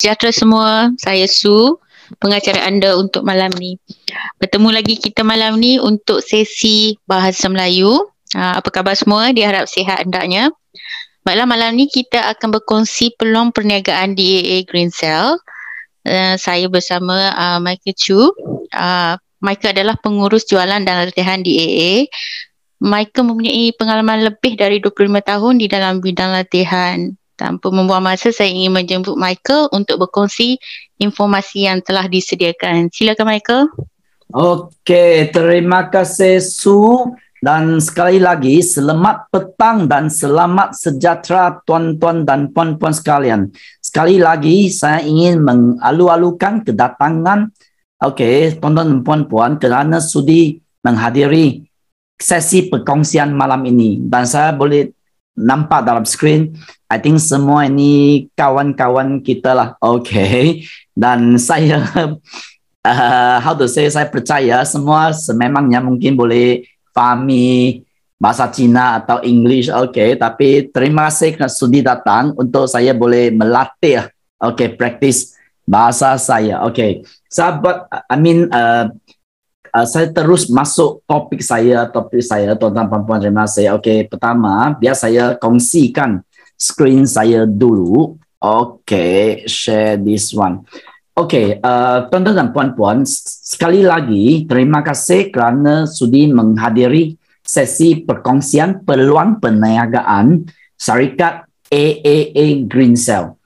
Sejahtera semua, saya Su, pengacara anda untuk malam ni. Bertemu lagi kita malam ni untuk sesi Bahasa Melayu. Apa khabar semua? Diharap sihat hendaknya. Baiklah, malam ni kita akan berkongsi peluang perniagaan di AA Green Cell. Saya bersama Michael Chu. Michael adalah pengurus jualan dan latihan di AA. Michael mempunyai pengalaman lebih dari 25 tahun di dalam bidang latihan. Tanpa membuang masa, saya ingin menjemput Michael untuk berkongsi informasi yang telah disediakan. Silakan Michael. Okey, terima kasih Su. Dan sekali lagi, selamat petang dan selamat sejahtera tuan-tuan dan puan-puan sekalian. Sekali lagi, saya ingin mengalu-alukan kedatangan tuan-tuan dan puan-puan kerana sudi menghadiri sesi perkongsian malam ini. Dan saya boleh nampak dalam skrin, I think semua ini kawan-kawan kita lah. Okey. Dan saya saya percaya semua sememangnya mungkin boleh fahami bahasa Cina atau English. Okey, tapi terima kasih kerana sudi datang untuk saya boleh melatih praktis bahasa saya. Okey. Sahabat, saya terus masuk topik saya tuan-tuan dan puan-puan, terima kasih. Okey, pertama biar saya kongsikan skrin saya dulu. Okey, share this one. Okey, tuan-tuan dan puan-puan, sekali lagi terima kasih kerana sudi menghadiri sesi perkongsian peluang perniagaan syarikat AAA Green Cell.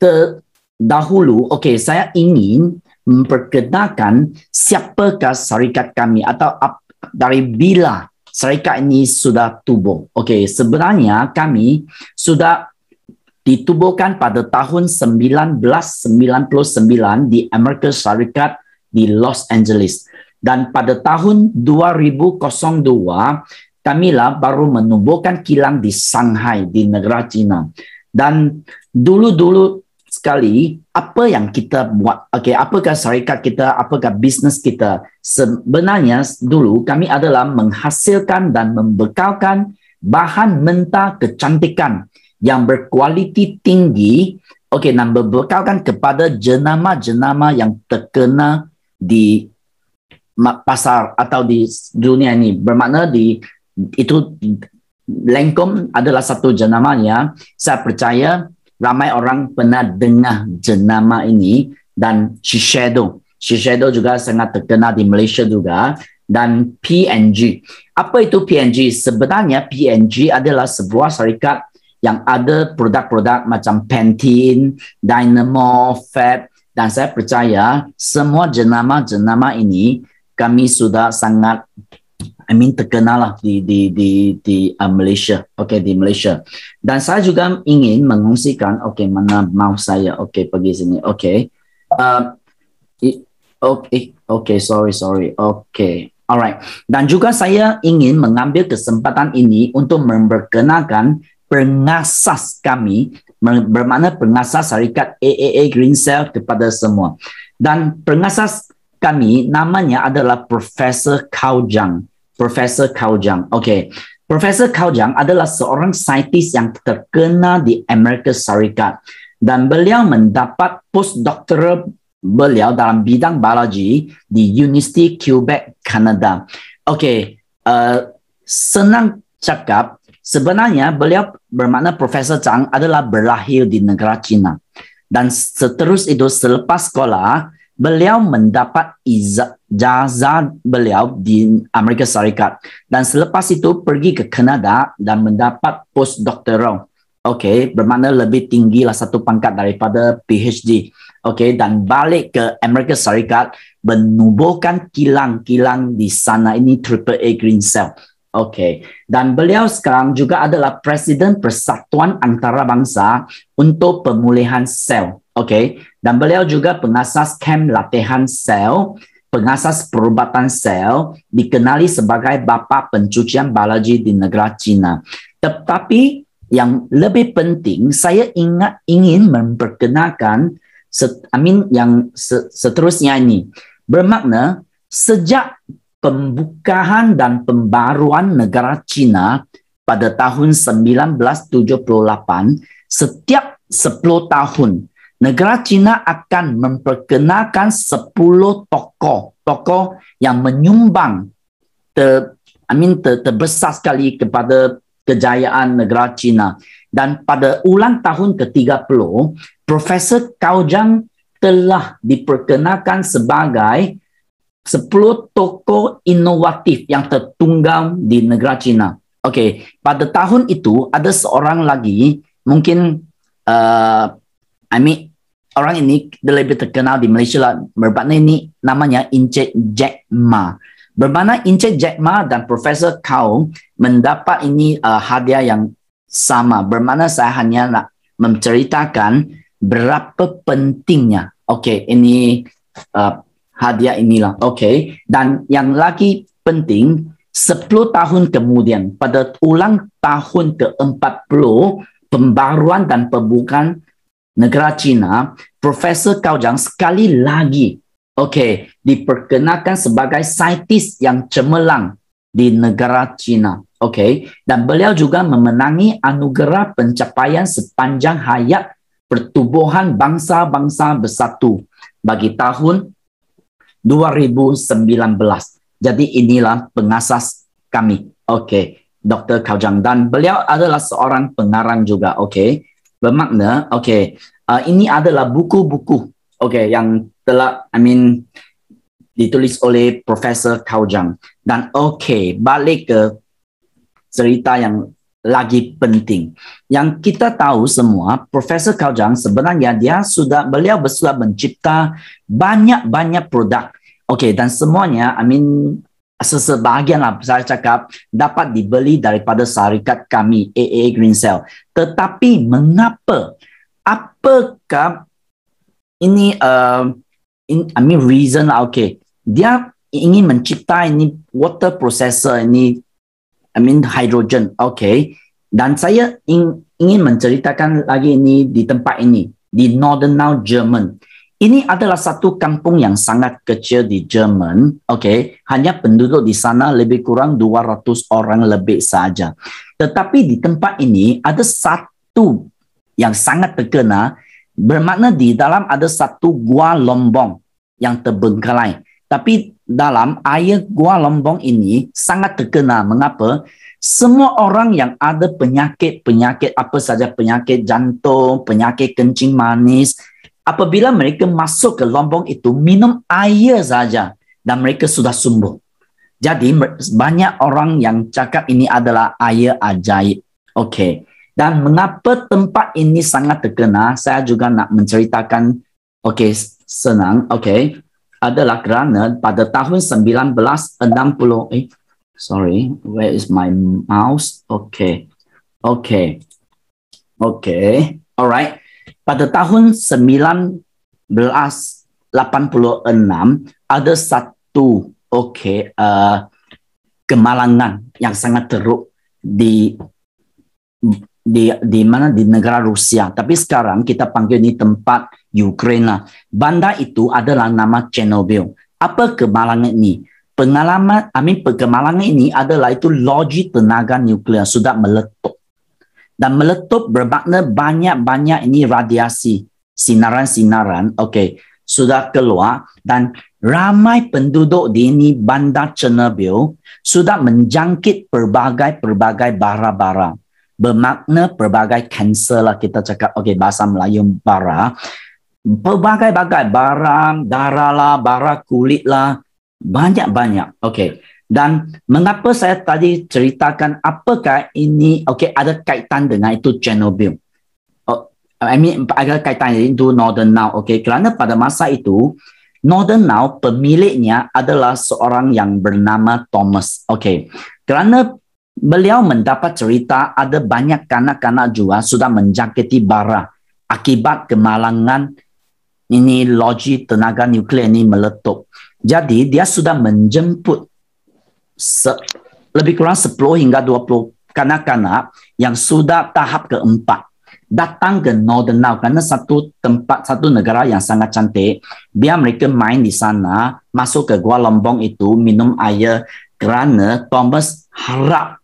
Terdahulu, saya ingin memperkenalkan siapakah syarikat kami atau dari bila syarikat ini sudah tubuh. Okey, sebenarnya kami sudah ditubuhkan pada tahun 1999 di Amerika Syarikat di Los Angeles. Dan pada tahun 2002, kamilah baru menubuhkan kilang di Shanghai di negara China. Dan dulu-dulu sekali, apa yang kita buat? Apakah syarikat kita, apakah bisnes kita? Sebenarnya dulu kami adalah menghasilkan dan membekalkan bahan mentah kecantikan yang berkualiti tinggi, dan berbekalkan kepada jenama-jenama yang terkenal di pasar atau di dunia ini. Bermakna itu Lancome adalah satu jenamanya. Saya percaya ramai orang pernah dengar jenama ini, dan Shiseido juga sangat terkenal di Malaysia juga, dan P&G. Apa itu P&G? Sebenarnya P&G adalah sebuah syarikat yang ada produk-produk macam Pantene, Dynamo, Fab, dan saya percaya semua jenama-jenama ini kami sudah sangat terkenal lah di Malaysia. Di Malaysia. Dan saya juga ingin mengungsikan, mana mouse saya? Pergi sini. Sorry. Alright. Dan juga saya ingin mengambil kesempatan ini untuk memperkenalkan pengasas kami, bermakna pengasas syarikat AAA Green Cell kepada semua. Dan pengasas kami namanya adalah Profesor Cao Zhang. Profesor Cao Zhang. Profesor Cao Zhang adalah seorang saintis yang terkenal di Amerika Syarikat, dan beliau mendapat postdoctoral beliau dalam bidang biologi di University Quebec, Kanada. Senang cakap, sebenarnya beliau bermakna Profesor Zhang adalah berlahir di negara China, dan seterus itu selepas sekolah beliau mendapat ijazah beliau di Amerika Syarikat, dan selepas itu pergi ke Kanada dan mendapat postdoctoral. Bermakna lebih tinggi lah satu pangkat daripada PhD. Dan balik ke Amerika Syarikat menubuhkan kilang-kilang di sana ini AAA Green Cell. Dan beliau sekarang juga adalah Presiden Persatuan Antarabangsa untuk Pemulihan Sel. Dan beliau juga pengasas kamp latihan sel, pengasas perubatan sel, dikenali sebagai bapa pencucian biologi di negara China. Tetapi yang lebih penting, saya ingin memperkenalkan yang seterusnya ini. Bermakna sejak pembukaan dan pembaruan negara China pada tahun 1978, setiap 10 tahun negara China akan memperkenalkan 10 tokoh yang menyumbang terbesar sekali kepada kejayaan negara China. Dan pada ulang tahun ke-30, Profesor Cao Zhang telah diperkenalkan sebagai 10 tokoh inovatif yang tertunggal di negara China. Okey, pada tahun itu ada seorang lagi, mungkin orang ini lebih terkenal di Malaysia lah, bermakna ini namanya Encik Jack Ma. Bermakna Encik Jack Ma dan Profesor Cao mendapat ini hadiah yang sama. Bermakna saya hanya nak menceritakan berapa pentingnya. Okey, ini hadiah inilah. Okey, dan yang lagi penting, 10 tahun kemudian pada ulang tahun ke-40 pembaruan dan pembukaan negara China, Profesor Cao Zhang sekali lagi diperkenalkan sebagai saintis yang cemerlang di negara China. Dan beliau juga memenangi anugerah pencapaian sepanjang hayat pertubuhan bangsa-bangsa bersatu bagi tahun 2019. Jadi inilah pengasas kami. Dr. Cao Zhang, dan beliau adalah seorang pengarang juga. Bermakna ini adalah buku-buku yang telah ditulis oleh Profesor Cao Zhang. Dan balik ke cerita yang lagi penting. Yang kita tahu semua, Profesor Cao Zhang sebenarnya beliau sudah mencipta banyak produk. Dan semuanya, sebahagian lah saya cakap dapat dibeli daripada syarikat kami, AA Green Cell. Tetapi mengapa? Apakah ini reason? Dia ingin mencipta ini water processor ini, hydrogen. Dan saya ingin menceritakan lagi ini di tempat ini, di Nordenau, Jerman. Ini adalah satu kampung yang sangat kecil di Jerman. Hanya penduduk di sana lebih kurang 200 orang lebih saja. Tetapi di tempat ini ada satu yang sangat terkenal, bermakna di dalam ada satu gua lombong yang terbengkalai. Tapi dalam air gua lombong ini sangat terkenal. Mengapa? Semua orang yang ada penyakit apa saja, penyakit jantung, penyakit kencing manis, apabila mereka masuk ke lombong itu, minum air saja dan mereka sudah sembuh. Jadi banyak orang yang cakap ini adalah air ajaib. Dan mengapa tempat ini sangat terkenal, saya juga nak menceritakan senang. Adalah kerana pada tahun 1960, where is my mouse? Alright. Pada tahun 1986 ada satu kemalangan yang sangat teruk di mana, di negara Rusia. Tapi sekarang kita panggil ini tempat Ukraina. Bandar itu adalah nama Chernobyl. Apa kemalangan ini? Kemalangan ini adalah itu loji tenaga nuklear sudah meletup. Dan meletup bermakna banyak ini radiasi, sinaran-sinaran, sudah keluar, dan ramai penduduk di ini bandar Chernobyl sudah menjangkit berbagai bara-bara. Bermakna berbagai kanser lah kita cakap, bahasa Melayu bara. Berbagai bara, darah lah, bara kulit lah, banyak. Dan mengapa saya tadi ceritakan apakah ini ada kaitan dengan itu Chernobyl? Ada kaitan itu Nordenau. Kerana pada masa itu Nordenau pemiliknya adalah seorang yang bernama Thomas. Kerana beliau mendapat cerita ada banyak kanak-kanak juga sudah menjangkiti bara akibat kemalangan ini loji tenaga nuklear ini meletup. Jadi dia sudah menjemput lebih kurang 10 hingga 20 kanak-kanak yang sudah tahap keempat datang ke Nordenau, kerana satu negara yang sangat cantik. Biar mereka main di sana, masuk ke gua lombong itu, minum air, kerana Thomas harap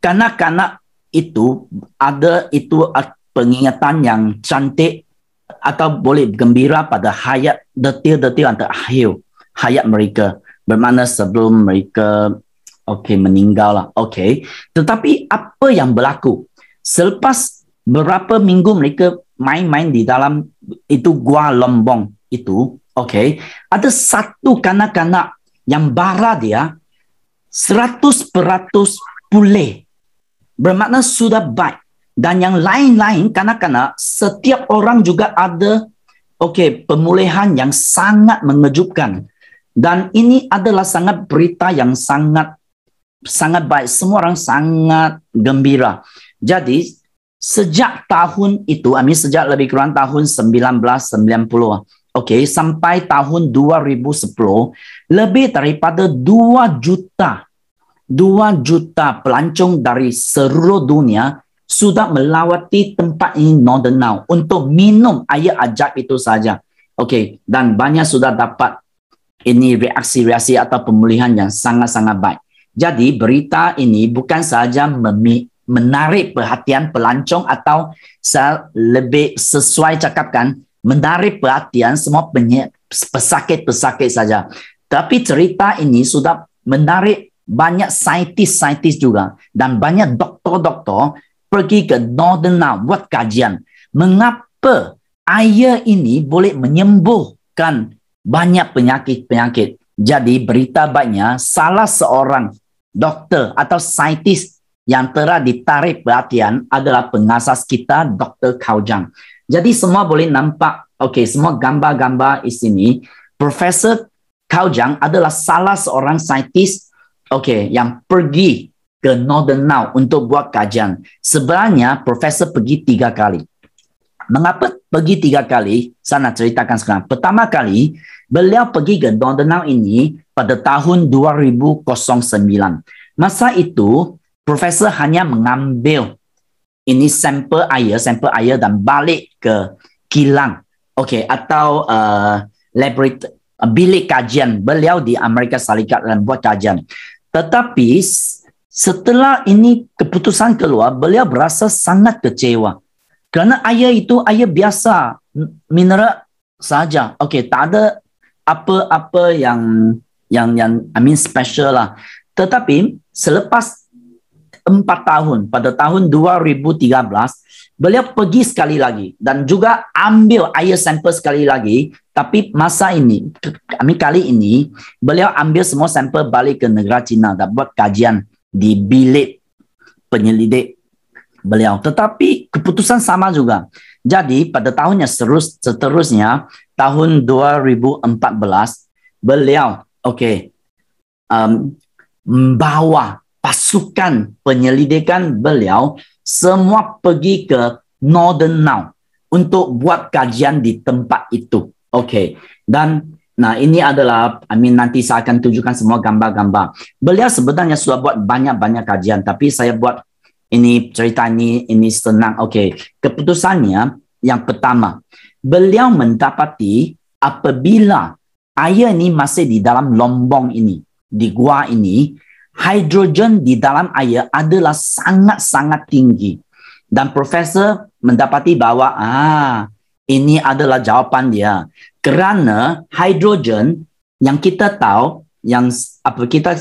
kanak-kanak itu ada itu pengingatan yang cantik atau boleh gembira pada hayat detil-detil yang terakhir hayat mereka, bermakna sebelum mereka meninggal lah. Tetapi apa yang berlaku selepas beberapa minggu mereka main-main di dalam itu gua Lombong itu, ada satu kanak-kanak yang bara dia 100% pulih, bermakna sudah baik. Dan yang lain-lain kanak-kanak, setiap orang juga ada pemulihan yang sangat mengejutkan. Dan ini adalah sangat berita yang sangat baik. Semua orang sangat gembira. Jadi sejak tahun itu, sejak lebih kurang tahun 1990, sampai tahun 2010, lebih daripada 2 juta pelancong dari seluruh dunia sudah melawati tempat ini Northern Now untuk minum air ajaib itu saja. Dan banyak sudah dapat ini reaksi-reaksi atau pemulihan yang sangat-sangat baik. Jadi berita ini bukan saja menarik perhatian pelancong atau lebih sesuai cakapkan, menarik perhatian semua pesakit-pesakit saja. Tapi cerita ini sudah menarik banyak saintis-saintis juga dan banyak doktor-doktor pergi ke Northern Now buat kajian. Mengapa air ini boleh menyembuhkan banyak penyakit-penyakit. Jadi berita baiknya salah seorang doktor atau saintis yang telah ditarik perhatian adalah pengasas kita, Dr. Cao Zhang. Jadi semua boleh nampak, semua gambar-gambar di sini. Profesor Cao Zhang adalah salah seorang saintis yang pergi ke Northern Now untuk buat kajian. Sebenarnya Profesor pergi 3 kali. Mengapa pergi 3 kali? Saya nak ceritakan sekarang. Pertama kali, beliau pergi ke Northern Now ini pada tahun 2009. Masa itu, Profesor hanya mengambil ini sampel air dan balik ke kilang, atau laboratory, bilik kajian beliau di Amerika Serikat dan buat kajian. Tetapi setelah ini keputusan keluar, beliau berasa sangat kecewa. Kerana air itu air biasa, mineral saja. Tak ada apa-apa yang special lah. Tetapi selepas 4 tahun, pada tahun 2013, beliau pergi sekali lagi dan juga ambil air sampel sekali lagi. Tapi masa ini, kali ini, beliau ambil semua sampel balik ke negara China dan buat kajian di bilik penyelidik beliau. Tetapi keputusan sama juga. Jadi pada tahun yang seterusnya, tahun 2014, beliau membawa pasukan penyelidikan beliau semua pergi ke Northern Now untuk buat kajian di tempat itu. Dan ini adalah, nanti saya akan tunjukkan semua gambar-gambar. Beliau sebenarnya sudah buat banyak-banyak kajian, tapi saya buat ini cerita ini senang. Keputusannya yang pertama, beliau mendapati apabila air ini masih di dalam lombong ini, di gua ini, hidrogen di dalam air adalah sangat-sangat tinggi. Dan Profesor mendapati bahwa ini adalah jawapan dia. Kerana hidrogen yang kita tahu, yang kita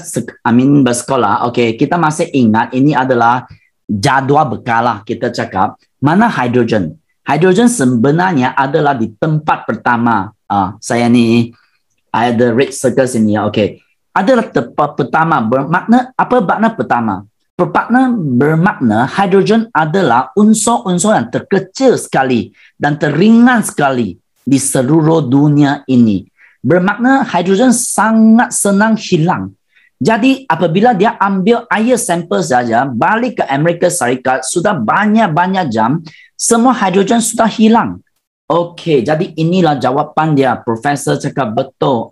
bersekolah, kita masih ingat ini adalah jadual bekalah kita cakap. Mana hidrogen? Hidrogen sebenarnya adalah di tempat pertama. Saya ni ada red circle sini. Adalah tempat pertama. Bermakna apa makna pertama? Bermakna hidrogen adalah unsur-unsur yang terkecil sekali dan teringan sekali di seluruh dunia ini. Bermakna hidrogen sangat senang hilang. Jadi apabila dia ambil air sampel saja, balik ke Amerika Serikat, sudah banyak-banyak jam, semua hidrogen sudah hilang. Jadi inilah jawapan dia. Profesor cakap betul.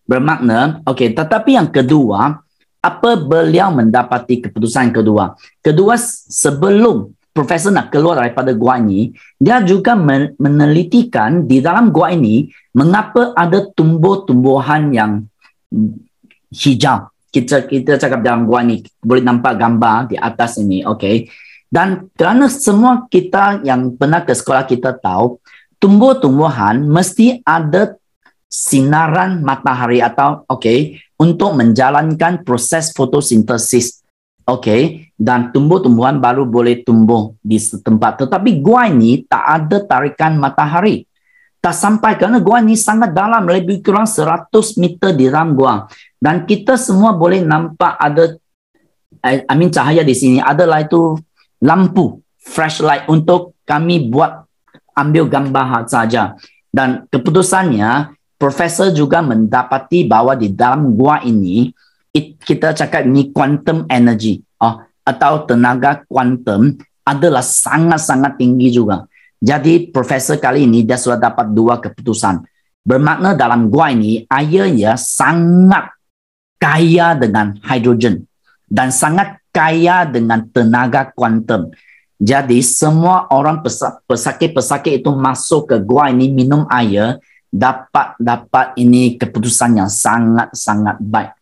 Bermakna, tetapi yang kedua, apa beliau mendapati keputusan kedua? Kedua, sebelum Profesor nak keluar daripada gua ini, dia juga menelitikan di dalam gua ini mengapa ada tumbuh-tumbuhan yang hijau. Kita cakap dalam gua ini, boleh nampak gambar di atas ini. Dan kerana semua kita yang pernah ke sekolah kita tahu, tumbuh-tumbuhan mesti ada sinaran matahari atau untuk menjalankan proses fotosintesis. Dan tumbuh-tumbuhan baru boleh tumbuh di setempat. Tetapi gua ini tak ada tarikan matahari. Tak sampai kerana gua ini sangat dalam, lebih kurang 100 meter di dalam gua. Dan kita semua boleh nampak ada cahaya di sini. Adalah itu lampu, flashlight untuk kami buat ambil gambar saja. Dan keputusannya, profesor juga mendapati bahawa di dalam gua ini, kita cakap ini quantum energy atau tenaga kuantum adalah sangat-sangat tinggi juga. Jadi profesor kali ini dia sudah dapat 2 keputusan. Bermakna dalam gua ini airnya sangat kaya dengan hidrogen dan sangat kaya dengan tenaga kuantum. Jadi semua orang pesakit-pesakit itu masuk ke gua ini minum air dapat ini keputusan yang sangat-sangat baik.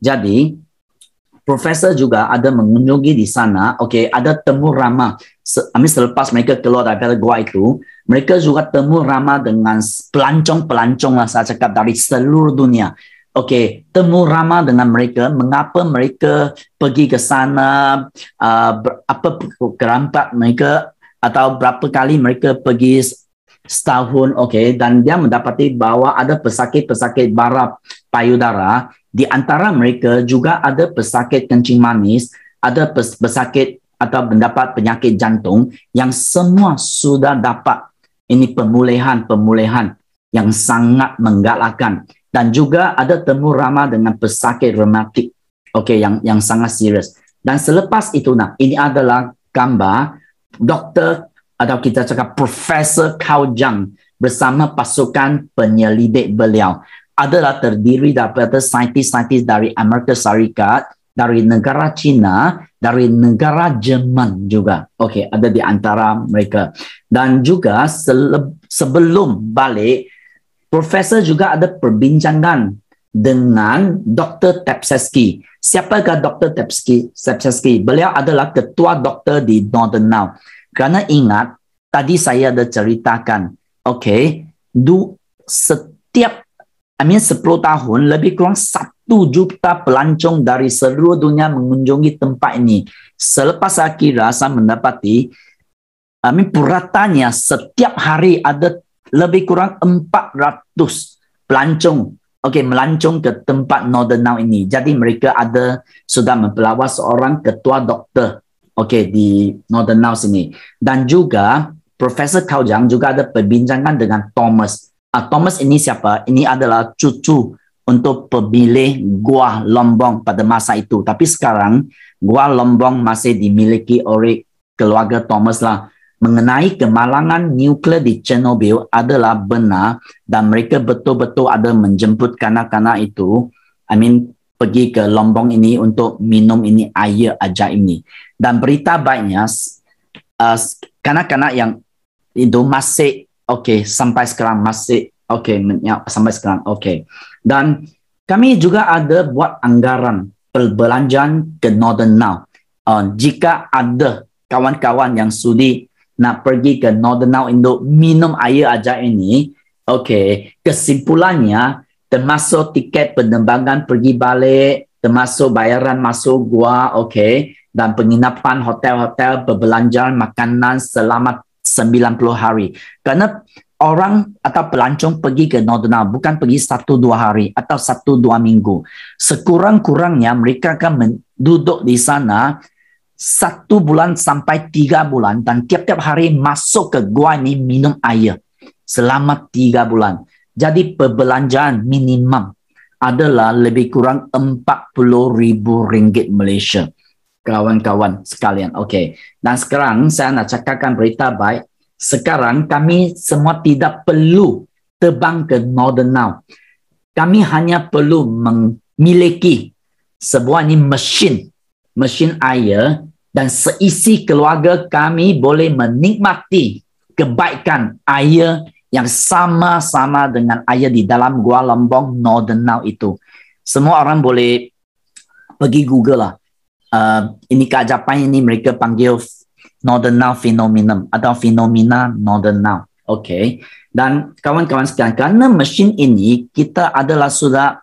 Jadi profesor juga ada mengunjungi di sana. Ada temu ramah. Selepas mereka keluar dari gua itu, mereka juga temu ramah dengan pelancong-pelancong lah saya cakap dari seluruh dunia. Temu ramah dengan mereka. Mengapa mereka pergi ke sana? Apa kerampak mereka? Atau berapa kali mereka pergi setahun? Dan dia mendapati bahawa ada pesakit-pesakit bara payudara. Di antara mereka juga ada pesakit kencing manis, ada pesakit atau mendapat penyakit jantung yang semua sudah dapat ini pemulihan yang sangat menggalakkan. Dan juga ada temu ramah dengan pesakit reumatik, yang sangat serius. Dan selepas itu, ini adalah gambar doktor atau kita cakap Profesor Cao Jiang bersama pasukan penyelidik beliau. Adalah terdiri daripada saintis-saintis dari Amerika Syarikat, dari negara China, dari negara Jerman juga. Ada di antara mereka. Dan juga sebelum balik, Profesor juga ada perbincangan dengan Dr. Tepsesky. Siapakah Dr. Tepsesky? Beliau adalah ketua doktor di Northern Now. Kerana ingat, tadi saya ada ceritakan, setiap 10 tahun, lebih kurang 1 juta pelancong dari seluruh dunia mengunjungi tempat ini. Selepas saya kira, saya mendapati, puratanya setiap hari ada lebih kurang 400 pelancong melancong ke tempat Northern Now ini. Jadi mereka sudah mempelawar seorang ketua doktor di Northern Now sini. Dan juga Profesor Cao Jiang juga ada perbincangan dengan Thomas. Thomas ini siapa? Ini adalah cucu untuk pemilik Gua Lombok pada masa itu. Tapi sekarang Gua Lombok masih dimiliki oleh keluarga Thomas lah. Mengenai kemalangan nuklear di Chernobyl adalah benar dan mereka betul-betul ada menjemput kanak-kanak itu, pergi ke Lombok ini untuk minum ini air ajaib ini. Dan berita baiknya, kanak-kanak yang itu masih sampai sekarang masih sampai sekarang. Dan kami juga ada buat anggaran perbelanjaan ke Northern Now. Jika ada kawan-kawan yang sudi nak pergi ke Northern Now untuk minum air ajaib ini, kesimpulannya termasuk tiket penerbangan pergi balik, termasuk bayaran masuk gua, dan penginapan hotel-hotel, perbelanjaan makanan selama 90 hari. Karena orang atau pelancong pergi ke Northern Now bukan pergi 1-2 hari atau 1-2 minggu. Sekurang-kurangnya mereka akan duduk di sana 1 bulan sampai 3 bulan dan tiap-tiap hari masuk ke gua ini minum air selama 3 bulan. Jadi perbelanjaan minimum adalah lebih kurang RM40,000 Malaysia. Kawan-kawan sekalian. Dan sekarang saya nak cakapkan berita baik. Sekarang kami semua tidak perlu terbang ke Northern Now. Kami hanya perlu memiliki sebuah ini mesin air dan seisi keluarga kami boleh menikmati kebaikan air yang sama-sama dengan air di dalam Gua Lombok Northern Now itu. Semua orang boleh pergi Google lah. Ini keajaiban ini mereka panggil Northern Now Phenomenon atau fenomena Northern Now. Okey. Dan kawan-kawan sekalian, kerana mesin ini kita adalah sudah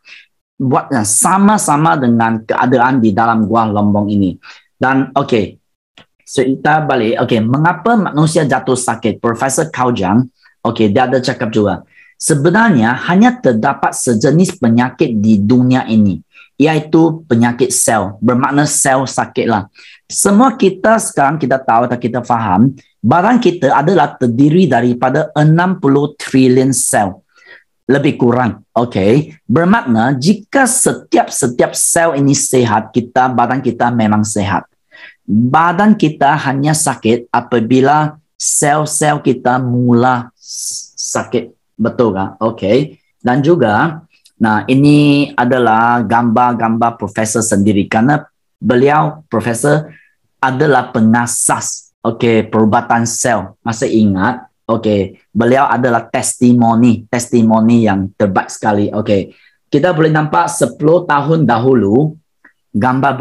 buat sama-sama dengan keadaan di dalam Gua Lombok ini. Dan okey, cerita balik. Okey, mengapa manusia jatuh sakit? Profesor Cao Jiang, okey, dia ada cakap juga. Sebenarnya hanya terdapat sejenis penyakit di dunia ini, iaitu penyakit sel. Bermakna sel sakitlah. Semua kita sekarang kita tahu atau kita faham, badan kita adalah terdiri daripada 60 trilion sel. Lebih kurang. Okey. Bermakna jika setiap sel ini sehat, badan kita memang sehat. Badan kita hanya sakit apabila sel-sel kita mula sakit. Betul kan? Okey. Dan juga, nah ini adalah gambar-gambar profesor sendiri kerana beliau profesor adalah pengasas perubatan sel. Masih ingat? Okey, beliau adalah testimoni yang terbaik sekali. Okey. Kita boleh nampak 10 tahun dahulu gambar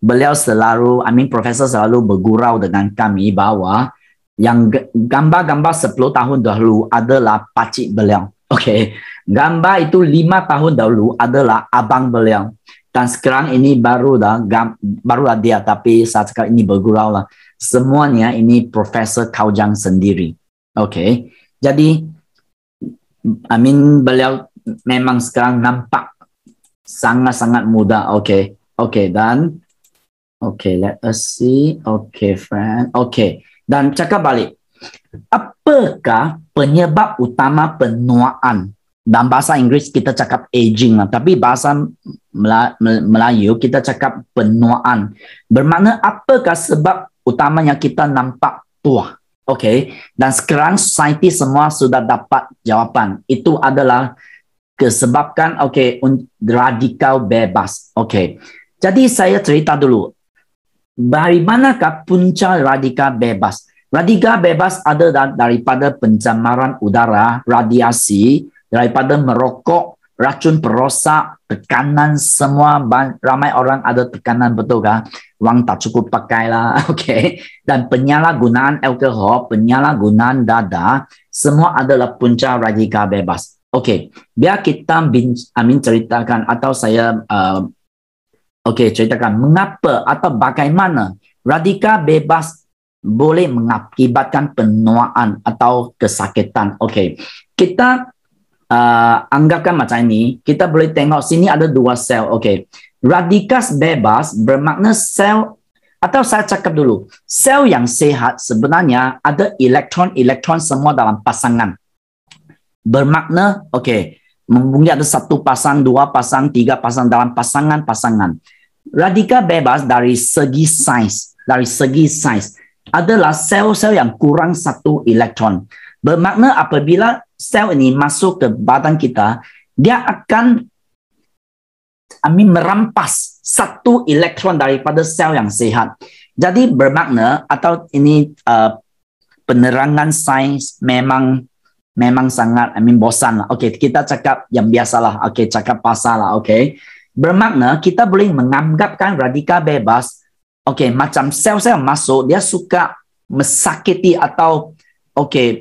beliau selalu, profesor selalu bergurau dengan kami bahawa yang gambar-gambar 10 tahun dahulu adalah pakcik beliau. Okey. Gambar itu 5 tahun dahulu adalah abang beliau. Dan sekarang ini barulah dia, tapi saat sekarang ini bergurau lah. Semuanya ini Profesor Cao Jiang sendiri. Okey. Jadi, beliau memang sekarang nampak sangat-sangat muda. Okey. Okey, dan let us see. Okey, friend. Okey. Dan cakap balik. Apakah penyebab utama penuaan? Dalam bahasa Inggeris kita cakap aging lah, tapi bahasa Melayu kita cakap penuaan. Bermakna apakah sebab utamanya kita nampak tua? Okey. Dan sekarang saintis semua sudah dapat jawapan. Itu adalah disebabkan radikal bebas. Okey. Jadi saya cerita dulu. Dari manakah punca radikal bebas? Radikal bebas adalah daripada pencemaran udara, radiasi, daripada merokok, racun perosak, tekanan semua. Ramai orang ada tekanan, betul kan? Wang tak cukup pakai lah. Okey. Dan penyalahgunaan alkohol, penyalahgunaan dada, semua adalah punca radikal bebas. Okey. Biar kita ceritakan atau saya ceritakan mengapa atau bagaimana radikal bebas boleh mengakibatkan penuaan atau kesakitan. Okey. Kita anggapkan macam ini, kita boleh tengok sini ada 2 sel. Okey. Radikal bebas bermakna sel, atau saya cakap dulu, sel yang sehat sebenarnya ada elektron semua dalam pasangan. Bermakna, mungkin ada 1 pasang, 2 pasang, 3 pasang dalam pasangan-pasangan. Radikal bebas dari segi sains adalah sel-sel yang kurang 1 elektron. Bermakna apabila sel ini masuk ke badan kita, dia akan merampas 1 elektron daripada sel yang sehat. Jadi bermakna, atau ini penerangan sains memang sangat bosan lah. Okey, kita cakap yang biasalah. Okey, cakap pasal lah. Okey. Bermakna kita boleh menganggapkan radikal bebas macam sel-sel masuk, dia suka mesakiti atau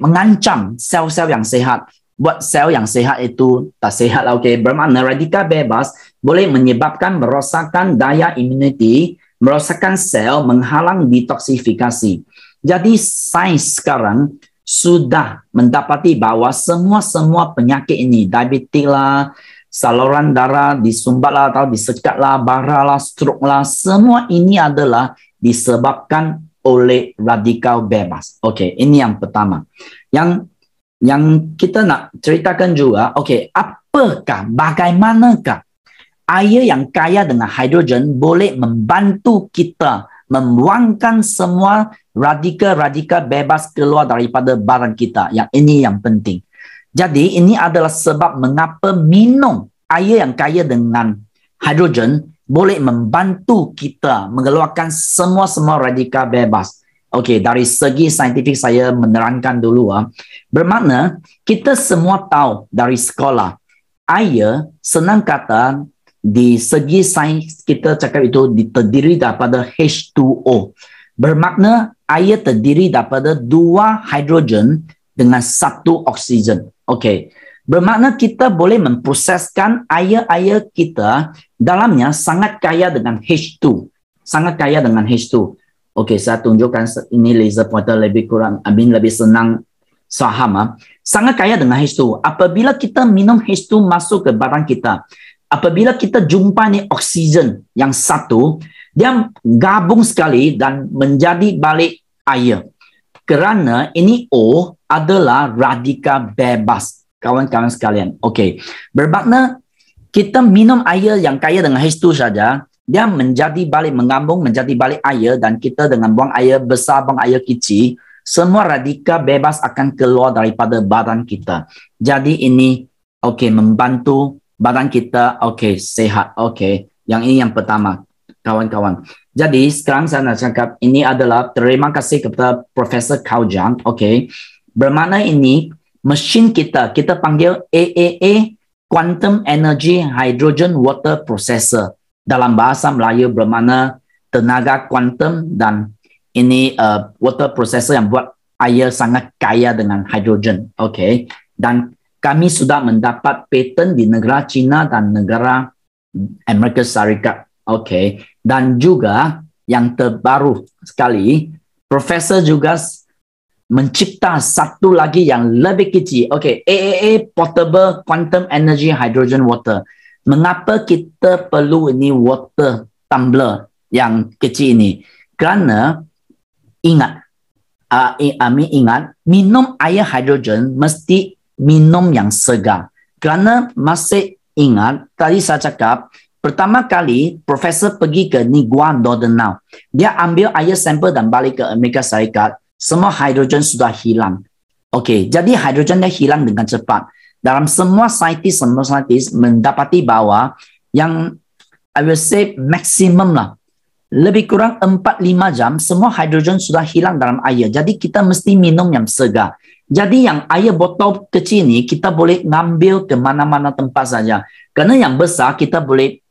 mengancam sel-sel yang sehat. Buat sel yang sehat itu tak sehat lah. Bermakna radikal bebas boleh menyebabkan merosakkan daya imuniti, merosakkan sel, menghalang detoksifikasi. Jadi sains sekarang sudah mendapati bahawa semua penyakit ini, diabetes lah, saluran darah disumbat lah atau disekat lah, bara lah, stroke lah, semua ini adalah disebabkan oleh radikal bebas. Okey, ini yang pertama. Yang kita nak ceritakan juga, bagaimanakah air yang kaya dengan hidrogen boleh membantu kita membuangkan semua radikal bebas keluar daripada badan kita. Yang ini yang penting. Jadi ini adalah sebab mengapa minum air yang kaya dengan hidrogen boleh membantu kita mengeluarkan semua radikal bebas. Okey, dari segi saintifik saya menerangkan dulu. Bermakna kita semua tahu dari sekolah, air senang kata di segi sains kita cakap itu terdiri daripada H2O. Bermakna air terdiri daripada 2 hidrogen dengan satu oksigen. Okey. Bermakna kita boleh memproseskan air-air kita dalamnya sangat kaya dengan H2. Sangat kaya dengan H2. Okey, saya tunjukkan ini laser pointer lebih kurang, lebih senang faham. Sangat kaya dengan H2. Apabila kita minum H2 masuk ke badan kita, apabila kita jumpa ni oksigen yang satu, dia gabung sekali dan menjadi balik air. Kerana ini O adalah radikal bebas, kawan-kawan sekalian. Okey, bermakna kita minum air yang kaya dengan H2 saja, dia menjadi balik, mengambung menjadi balik air, dan kita dengan buang air besar, buang air kecil, semua radikal bebas akan keluar daripada badan kita. Jadi ini okey, membantu badan kita sehat. Okey, yang ini yang pertama, kawan-kawan. Jadi sekarang saya nak cakap ini adalah terima kasih kepada Profesor Cao Jiang. Okey, bermakna ini mesin kita panggil AAA, Quantum Energy Hydrogen Water Processor. Dalam bahasa Melayu bermakna tenaga kuantum, dan ini water processor yang buat air sangat kaya dengan hidrogen. Okey, dan kami sudah mendapat paten di negara China dan negara Amerika Syarikat. Okey, dan juga yang terbaru sekali, Profesor juga mencipta satu lagi yang lebih kecil. Okey, AAA Portable Quantum Energy Hydrogen Water. Mengapa kita perlu ini water tumbler yang kecil ini? Kerana ingat, minum air hidrogen mesti minum yang segar. Kerana masih ingat tadi saya cakap, pertama kali Profesor pergi ke Guadalcanal. Dia ambil air sampel dan balik ke Amerika Syarikat. Semua hidrogen sudah hilang. Okey, jadi hidrogen dia hilang dengan cepat. Dalam semua saintis mendapati bahawa yang I will say maksimum lah, lebih kurang 4-5 jam semua hidrogen sudah hilang dalam air. Jadi kita mesti minum yang segar. Jadi yang air botol kecil ni kita boleh ngambil ke mana-mana tempat saja. Kerana yang besar kita boleh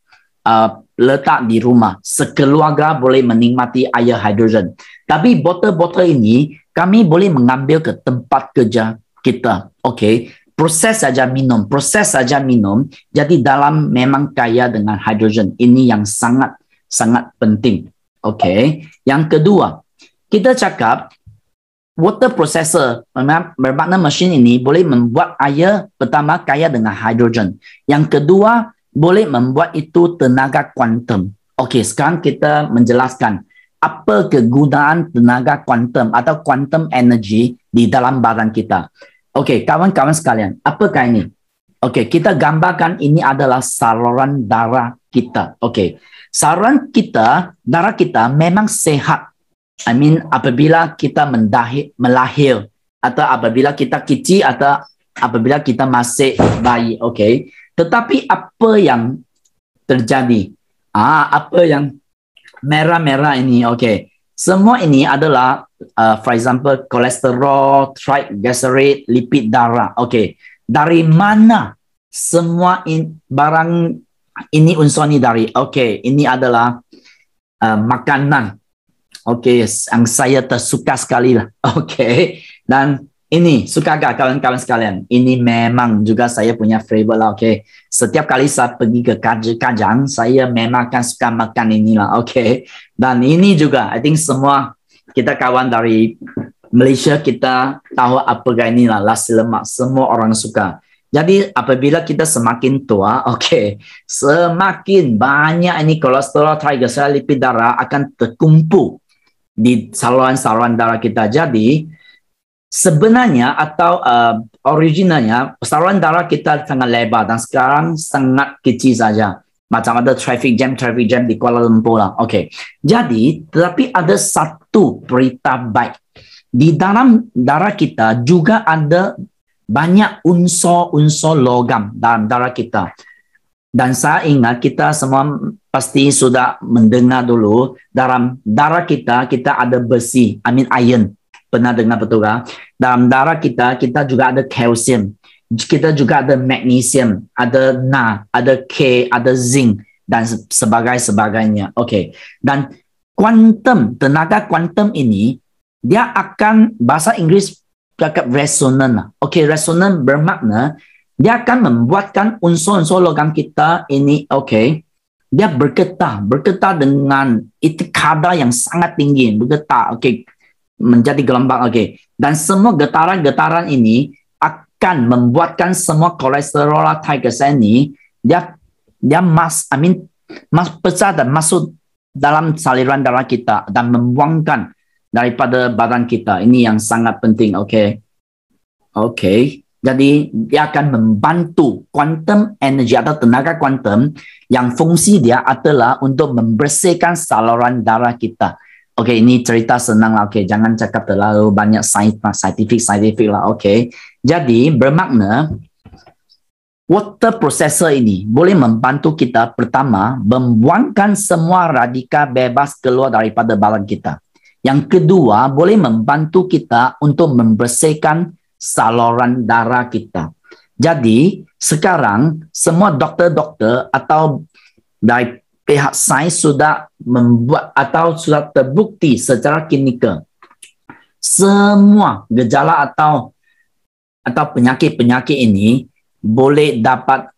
letak di rumah. Sekeluarga boleh menikmati air hidrogen. Tapi botol-botol ini kami boleh mengambil ke tempat kerja kita. Okey. Proses saja minum. Jadi dalam memang kaya dengan hidrogen. Ini yang sangat penting. Okey. Yang kedua, kita cakap water processor, bermakna mesin ini boleh membuat air pertama kaya dengan hidrogen. Yang kedua, boleh membuat itu tenaga kuantum. Okey, sekarang kita menjelaskan apa kegunaan tenaga kuantum atau quantum energy di dalam badan kita. Okey, kawan-kawan sekalian, apakah ini? Okey, kita gambarkan ini adalah saluran darah kita. Okey, saluran darah kita memang sehat. Apabila kita melahir, atau apabila kita kecil, atau apabila kita masih bayi. Okey, tetapi apa yang terjadi? Apa yang merah-merah ini? Okey, semua ini adalah for example kolesterol, triglyceride, lipid darah. Okey, dari mana semua barang ini unsur ini dari? Okey, ini adalah makanan. Okey, yang saya tersuka sekali lah. Okey, dan ini suka gak kawan-kawan sekalian? Ini memang juga saya punya favorite lah. Okey, setiap kali saya pergi ke Kajang, saya memang akan suka makan inilah. Okey, dan ini juga I think semua kita kawan dari Malaysia kita tahu apa inilah nasi lemak, semua orang suka. Jadi apabila kita semakin tua, okey, semakin banyak ini kolesterol, triglyceride, lipid darah akan terkumpul di saluran-saluran darah kita. Jadi sebenarnya atau originalnya saluran darah kita sangat lebar dan sekarang sangat kecil saja. Macam ada traffic jam di Kuala Lumpur lah. Okey. Jadi tetapi ada satu berita baik. Di dalam darah kita juga ada banyak unsur-unsur logam dalam darah kita. Dan saya ingat kita semua pasti sudah mendengar dulu dalam darah kita ada besi, iron. Pernah dengar betul kan? Dalam darah kita juga ada kalsium. Kita juga ada magnesium, ada Na, ada K, ada zinc dan sebagainya. Okey. Dan tenaga kuantum ini dia akan bahasa Inggeris cakap resonan lah. Okey, resonan bermakna dia akan membuatkan unsur-unsur logam kita ini, okey, dia bergetar dengan itu kadar yang sangat tinggi, bergetar, okey, menjadi gelombang, okey. Dan semua getaran-getaran ini akan membuatkan semua kolesterol triglyceride ini dia pecah dan masuk dalam saluran darah kita dan membuangkan daripada badan kita. Ini yang sangat penting, okey. Okey. Jadi dia akan membantu quantum energy atau tenaga kuantum yang fungsi dia adalah untuk membersihkan saluran darah kita. Okey, ini cerita senang lah. Okey, jangan cakap terlalu banyak scientific lah. Okey. Jadi bermakna water processor ini boleh membantu kita pertama membuangkan semua radikal bebas keluar daripada badan kita. Yang kedua, boleh membantu kita untuk membersihkan saluran darah kita. Jadi, sekarang semua doktor-doktor atau dari pihak sains sudah membuat atau sudah terbukti secara klinikal semua gejala atau penyakit-penyakit ini boleh dapat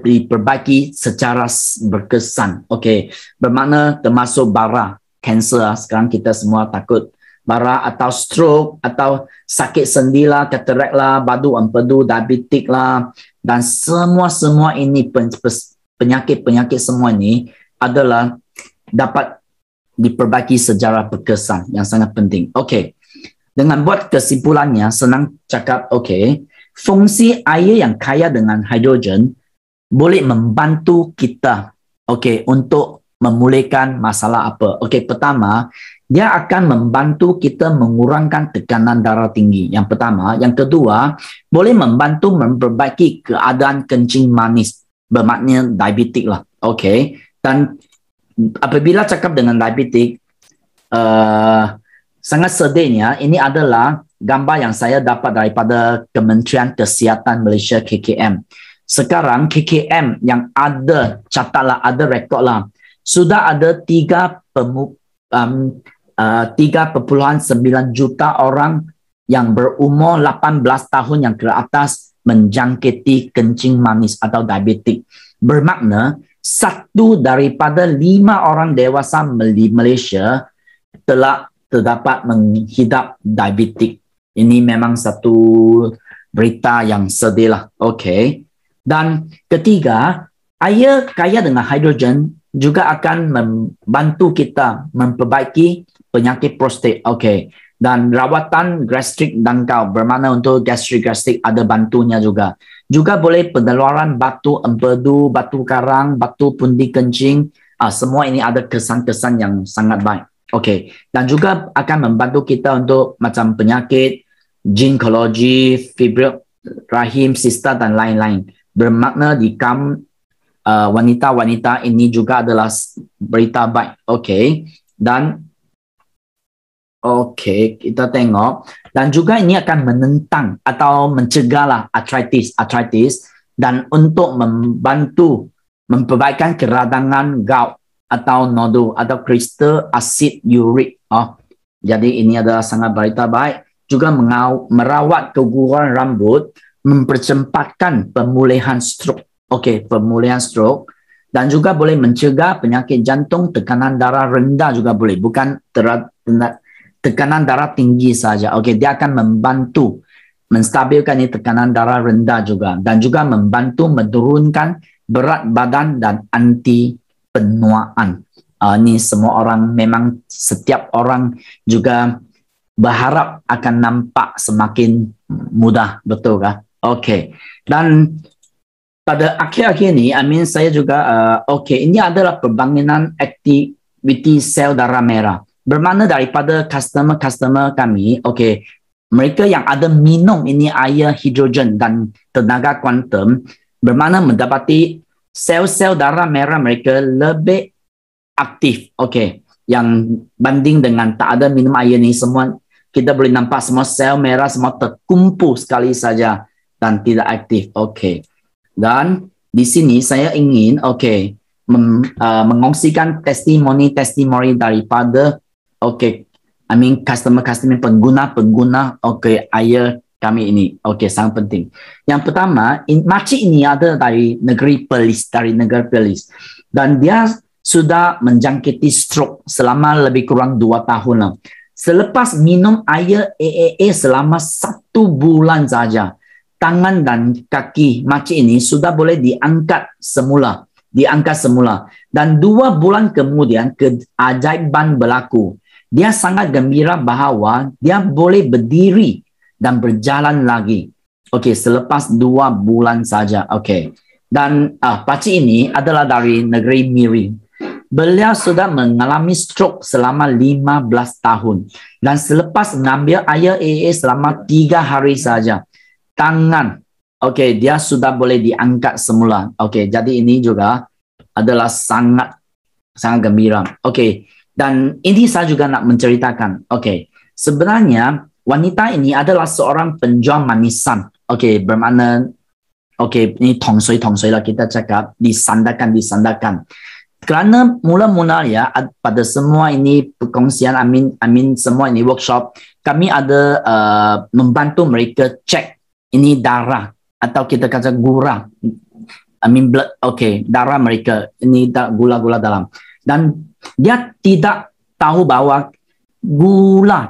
diperbaiki secara berkesan. Okey, bermakna termasuk bara, kanser. Sekarang kita semua takut bara atau stroke atau sakit sendi lah, katarak lah, badu empedu, diabetik lah, dan semua ini penyakit-penyakit semua ini adalah dapat diperbaiki secara berkesan, yang sangat penting. Okey, dengan buat kesimpulannya, senang cakap, okey, fungsi air yang kaya dengan hidrogen boleh membantu kita, okey, untuk memulihkan masalah apa. Okey, pertama, dia akan membantu kita mengurangkan tekanan darah tinggi. Yang pertama. Yang kedua, boleh membantu memperbaiki keadaan kencing manis. Bermakna diabetik lah. Okey. Dan apabila cakap dengan diabetik, sangat sedihnya, ini adalah gambar yang saya dapat daripada Kementerian Kesihatan Malaysia, KKM. Sekarang KKM yang ada, catatlah, ada rekod lah. Sudah ada 3.9 juta orang yang berumur 18 tahun yang ke atas menjangkiti kencing manis atau diabetik. Bermakna 1 daripada 5 orang dewasa di Malaysia telah terdapat menghidap diabetik. Ini memang satu berita yang sedih lah. Okey. Dan ketiga, air kaya dengan hidrogen juga akan membantu kita memperbaiki penyakit prostat. Okey. Dan rawatan gastrik dangkal, bermakna untuk gastrik ada bantunya juga. Juga boleh pengeluaran batu empedu, batu karang, batu pundi kencing. Semua ini ada kesan-kesan yang sangat baik. Okey. Dan juga akan membantu kita untuk macam penyakit ginekologi, fibroid rahim, sista dan lain-lain. Bermakna di wanita-wanita ini juga adalah berita baik. Okey. Dan okey, kita tengok. Dan juga ini akan menentang atau mencegahlah arthritis dan untuk membantu memperbaikan keradangan gout atau nodul atau kristal asid urik. Jadi ini adalah sangat berita baik. Juga merawat keguguran rambut, mempercepatkan pemulihan stroke. Okey, pemulihan stroke. Dan juga boleh mencegah penyakit jantung, tekanan darah rendah juga boleh. Bukan tekanan darah tinggi saja. Okey, dia akan membantu menstabilkan tekanan darah rendah juga. Dan juga membantu menurunkan berat badan dan anti penuaan. Ini semua orang, memang setiap orang juga berharap akan nampak semakin mudah, betul kah? Okey. Dan pada akhir-akhir ini, saya juga, ini adalah pembangunan aktiviti sel darah merah. Bermakna daripada customer kami, mereka yang ada minum ini air hidrogen dan tenaga kuantum, bermakna mendapati sel-sel darah merah mereka lebih aktif. Yang banding dengan tak ada minum air ni, semua kita boleh nampak semua sel merah semua terkumpul sekali saja dan tidak aktif. Dan di sini saya ingin mengongsikan testimoni daripada customer pengguna air kami ini. Sangat penting. Yang pertama, makcik ini ada dari negara Perlis. Dan dia sudah menjangkiti stroke selama lebih kurang 2 tahun lah. Selepas minum air AAA selama 1 bulan saja, tangan dan kaki makcik ini sudah boleh diangkat semula. Dan 2 bulan kemudian keajaiban berlaku. Dia sangat gembira bahawa dia boleh berdiri dan berjalan lagi. Selepas 2 bulan saja. Dan pakcik ini adalah dari negeri Miri. Beliau sudah mengalami stroke selama 15 tahun. Dan selepas mengambil air AA selama 3 hari saja, tangan, dia sudah boleh diangkat semula. Jadi ini juga adalah sangat gembira. Dan ini saya juga nak menceritakan. Sebenarnya wanita ini adalah seorang penjual manisan. Bermakna ini tong sui lah kita cakap, disandarkan. Kerana mula-mula ya, pada semua ini perkongsian, semua ini workshop, kami ada membantu mereka cek ini darah atau kita kata gula. Blood, darah mereka ini gula-gula dalam. Dan dia tidak tahu bahwa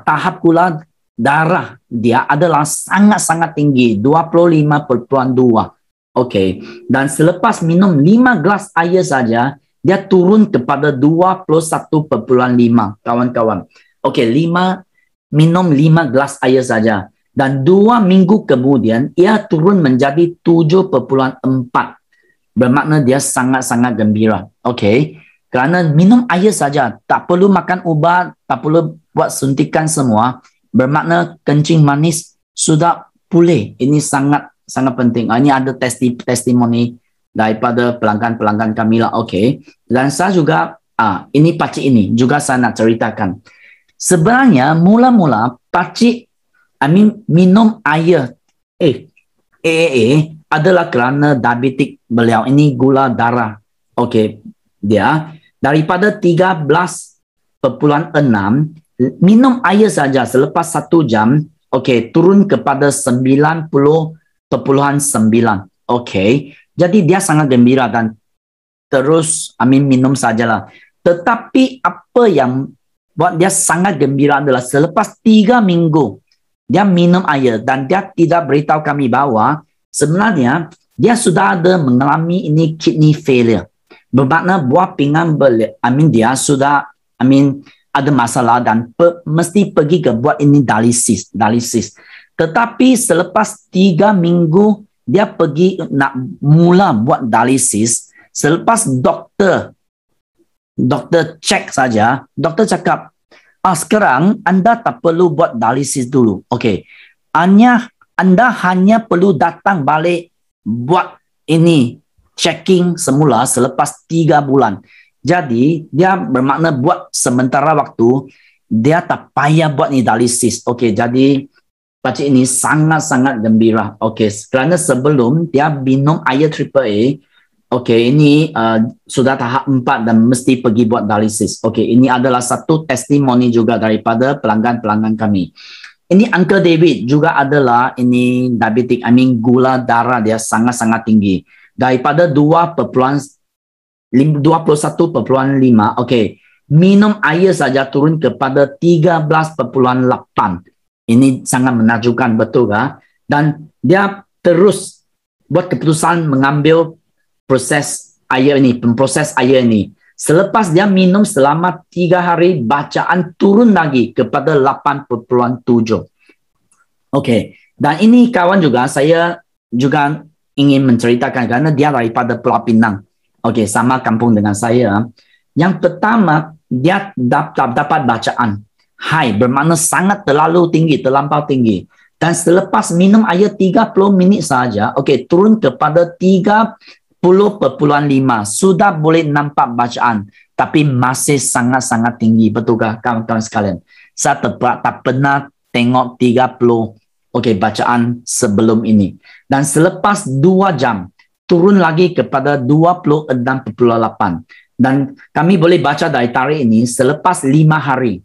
tahap gula darah dia adalah sangat-sangat tinggi, 25.2. Dan selepas minum 5 gelas air saja, dia turun kepada 21.5, kawan-kawan. Minum 5 gelas air saja. Dan 2 minggu kemudian, ia turun menjadi 7.4. Bermakna dia sangat-sangat gembira. Kerana minum air saja, tak perlu makan ubat, tak perlu buat suntikan semua. Bermakna kencing manis sudah pulih. Ini sangat penting. Ini ada testimoni daripada pelanggan-pelanggan kami lah. Dan saya juga, ini pakcik ini juga saya nak ceritakan. Sebenarnya mula-mula pakcik minum air AAA adalah kerana diabetik beliau. Ini gula darah. Dia daripada 13.6 minum air saja selepas 1 jam, turun kepada 90.9. Jadi dia sangat gembira dan terus minum sajalah. Tetapi apa yang buat dia sangat gembira adalah selepas 3 minggu dia minum air dan dia tidak beritahu kami bahawa sebenarnya dia sudah ada mengalami ini kidney failure. Bermakna buah pinggang dia sudah ada masalah dan mesti pergi ke buat ini dialisis. Tetapi selepas 3 minggu dia pergi nak mula buat dialisis. Selepas doktor cek saja, doktor cakap, sekarang anda tak perlu buat dialisis dulu. Anda hanya perlu datang balik buat ini checking semula selepas 3 bulan. Jadi dia bermakna buat sementara waktu dia tak payah buat ni dialisis. Jadi pakcik ini sangat-sangat gembira. Kerana sebelum dia minum air AAA, ini sudah tahap 4 dan mesti pergi buat dialisis. Ini adalah satu testimoni juga daripada pelanggan-pelanggan kami. Ini Uncle David juga adalah ini diabetik, gula darah dia sangat-sangat tinggi. Daripada 21.5, minum air saja turun kepada 13.8. Ini sangat menakjubkan, betul kan? Dan dia terus buat keputusan mengambil proses air ini. Selepas dia minum selama 3 hari, bacaan turun lagi kepada 8.7. Dan ini kawan juga, saya juga ingin menceritakan kerana dia daripada Pulau Pinang. Sama kampung dengan saya. Yang pertama, dia dapat bacaan high, bermakna sangat terlampau tinggi. Dan selepas minum air 30 minit saja, turun kepada 30.5. Sudah boleh nampak bacaan, tapi masih sangat-sangat tinggi. Betulkah kawan-kawan sekalian? Saya tak pernah tengok 30 bacaan sebelum ini. Dan selepas 2 jam, turun lagi kepada 26.8. Dan kami boleh baca dari tarikh ini selepas 5 hari.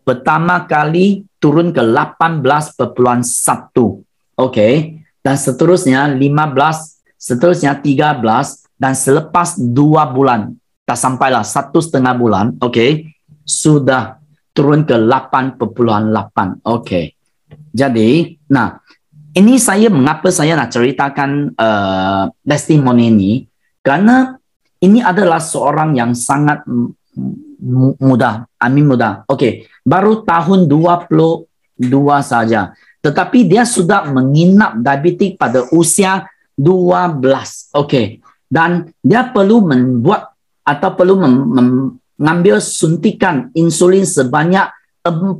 pertama kali turun ke 18,1. Okey. Dan seterusnya 15, seterusnya 13, dan selepas 2 bulan, tak sampailah 1,5 bulan, okey, sudah turun ke 8,8. Okey. Jadi, nah, ini mengapa saya nak ceritakan testimoni ini, karena ini adalah seorang yang sangat muda. Okey, baru tahun 22 saja. Tetapi dia sudah menginap diabetik pada usia 12. Okey. Dan dia perlu membuat atau perlu mengambil suntikan insulin sebanyak 4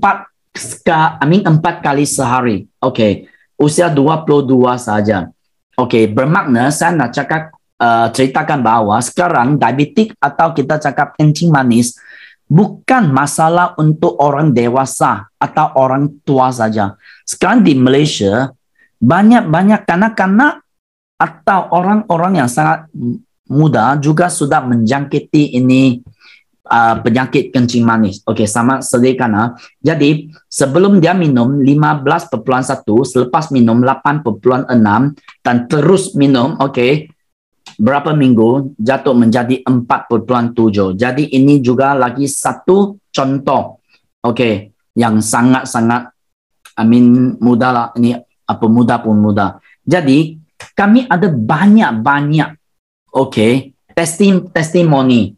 kali sehari. Okey. Usia 22 saja. Okey, bermakna saya nak ceritakan bahawa sekarang diabetik atau kita cakap kencing manis bukan masalah untuk orang dewasa atau orang tua saja. Sekarang di Malaysia, banyak kanak-kanak atau orang-orang yang sangat muda juga sudah menjangkiti ini penyakit kencing manis. Okey, sama sederhana. Jadi, sebelum dia minum 15,1, selepas minum 8,6 dan terus minum, okey, berapa minggu jatuh menjadi 4,7. Jadi ini juga lagi satu contoh, okey, yang sangat-sangat mudah lah. Ini apa mudah pun mudah. Jadi kami ada banyak, okey, testimoni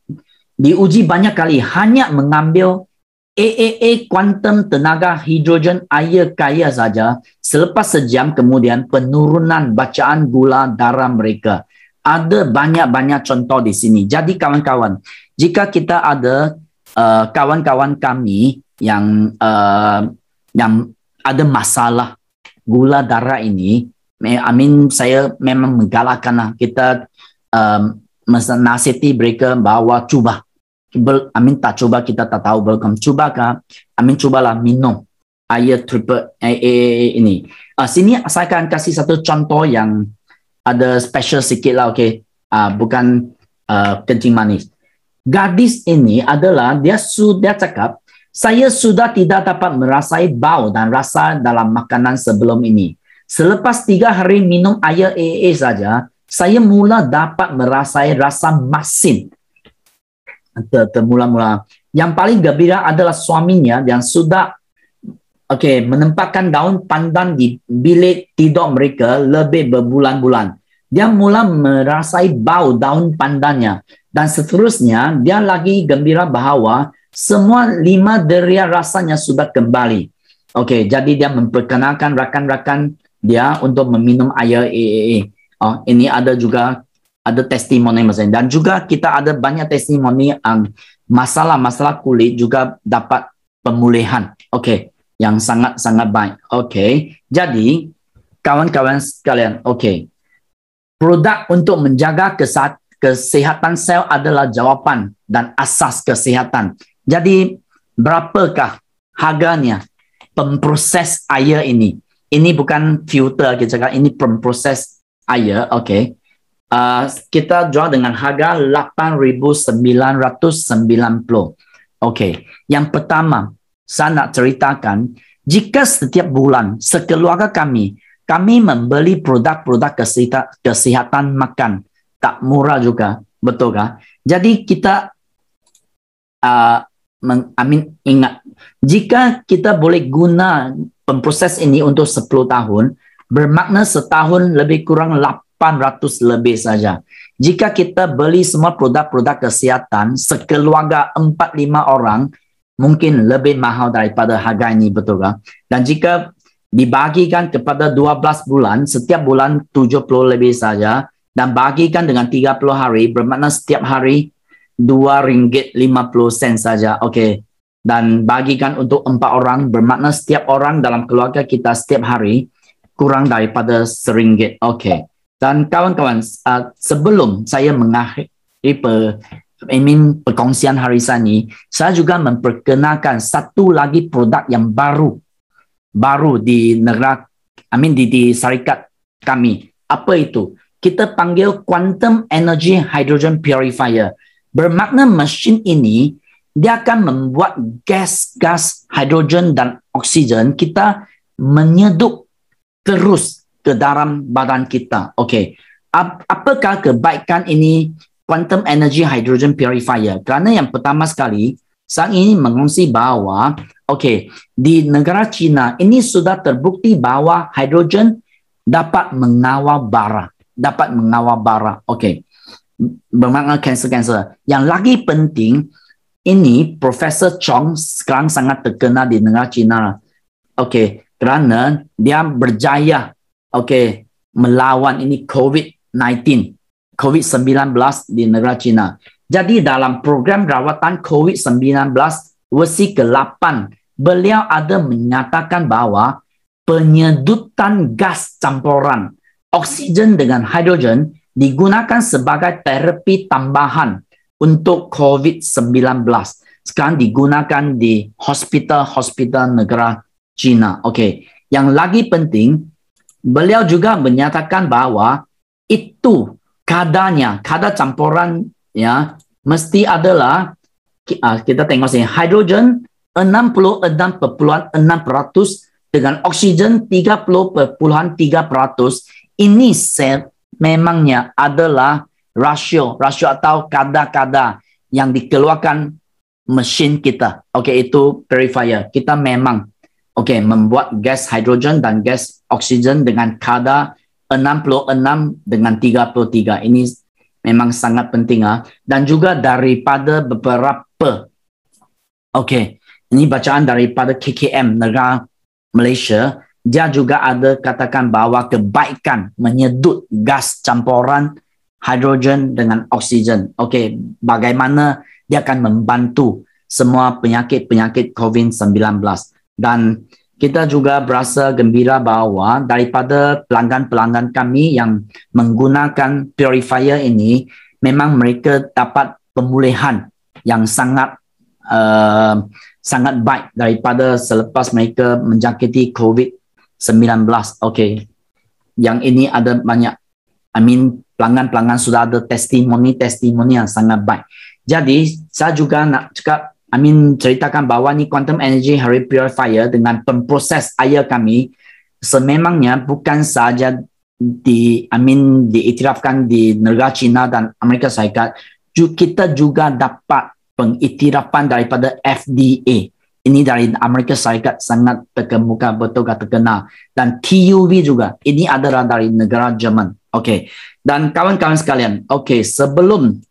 diuji banyak kali hanya mengambil AAA kuantum tenaga hidrogen air kaya saja. Selepas sejam kemudian penurunan bacaan gula darah mereka. Ada banyak contoh di sini. Jadi kawan-kawan, jika kita ada kawan-kawan kami yang ada masalah gula darah ini, saya memang menggalakkan kita menasihati mereka bahawa cuba. Tak cuba kita tak tahu belum. Cubalah minum air triple AA ini. Sini saya akan kasih satu contoh yang ada special sikit lah, okey. Bukan kencing manis. Gadis ini adalah, dia sudah cakap, saya sudah tidak dapat merasai bau dan rasa dalam makanan sebelum ini. Selepas 3 hari minum air AA saja, saya mula dapat merasai rasa masin. Mula-mula. Yang paling gembira adalah suaminya yang sudah menempatkan daun pandan di bilik tidur mereka lebih berbulan-bulan. Dia mula merasai bau daun pandannya. Dan seterusnya, dia lagi gembira bahawa semua 5 deria rasanya sudah kembali. Okey, jadi dia memperkenalkan rakan-rakan dia untuk meminum air AAA. Ini ada juga ada testimoni masing-masing. Dan juga kita ada banyak testimoni masalah-masalah kulit juga dapat pemulihan. Okey. Yang sangat-sangat baik. Okey. Jadi, kawan-kawan sekalian, okey. Produk untuk menjaga kesihatan sel adalah jawapan dan asas kesihatan. Jadi, berapakah harganya pemproses air ini? Ini bukan filter kita cakap, ini pemproses air, okey. Kita jual dengan harga 8,990. Okey. Yang pertama, saya nak ceritakan, jika setiap bulan sekeluarga kami membeli produk-produk kesihatan makan, tak murah juga, betul kah? Jadi kita ingat, jika kita boleh guna pemproses ini untuk 10 tahun, bermakna setahun lebih kurang 800 lebih saja. Jika kita beli semua produk-produk kesihatan, sekeluarga 4-5 orang, mungkin lebih mahal daripada harga ini, betul kan? Dan jika dibagikan kepada 12 bulan, setiap bulan 70 lebih saja, dan bagikan dengan 30 hari, bermakna setiap hari RM2.50 saja. Okey. Dan bagikan untuk 4 orang, bermakna setiap orang dalam keluarga kita setiap hari kurang daripada RM1. Okey. Dan kawan-kawan, sebelum saya mengakhiri perkongsian hari ini, saya juga memperkenalkan satu lagi produk yang baru di negara, di syarikat kami. Apa itu? Kita panggil Quantum Energy Hydrogen Purifier. Bermakna mesin ini dia akan membuat gas hidrogen dan oksigen kita menyedup terus ke dalam badan kita. Okey. Apakah kebaikan ini quantum energy hydrogen purifier? Kerana yang pertama sekali, saya ingin mengongsi bahawa di negara China ini sudah terbukti bahawa hidrogen dapat mengawal bara. Okey. Bermakna kanser-kanser. Yang lagi penting, ini Profesor Chong sekarang sangat terkenal di negara China. Okey, kerana dia berjaya melawan ini COVID-19 di negara China. Jadi dalam program rawatan COVID-19 versi ke-8, beliau ada menyatakan bahawa penyedutan gas campuran oksigen dengan hidrogen digunakan sebagai terapi tambahan untuk COVID-19. Sekarang digunakan di hospital-hospital negara China. Okey. Yang lagi penting, beliau juga menyatakan bahawa itu kadar campuran mesti adalah kita tengok sini hidrogen 66.6% dengan oksigen 30.3%. Ini memangnya adalah rasio atau kadar-kadar yang dikeluarkan mesin kita. Okey, itu purifier. Kita memang membuat gas hidrogen dan gas oksigen dengan kadar 66 dengan 33. Ini memang sangat penting. Dan juga daripada beberapa ini bacaan daripada KKM negara Malaysia, dia juga ada katakan bahawa kebaikan menyedut gas campuran hidrogen dengan oksigen. Okey, bagaimana dia akan membantu semua penyakit-penyakit COVID-19. Dan kita juga berasa gembira bahawa daripada pelanggan-pelanggan kami yang menggunakan purifier ini, memang mereka dapat pemulihan yang sangat baik daripada selepas mereka menjangkiti COVID-19. Okey. Yang ini ada banyak, pelanggan-pelanggan sudah ada testimoni yang sangat baik. Jadi, saya juga nak cakap, ceritakan bahawa ni quantum energy hydrogen purifier dengan pemproses air kami sememangnya bukan sahaja diiktirafkan di negara China dan Amerika Syarikat, kita juga dapat pengiktirafan daripada FDA. Ini dari Amerika Syarikat sangat terkemuka, betul terkenal. Dan TUV juga, ini adalah dari negara Jerman. Okey. Dan kawan-kawan sekalian, sebelum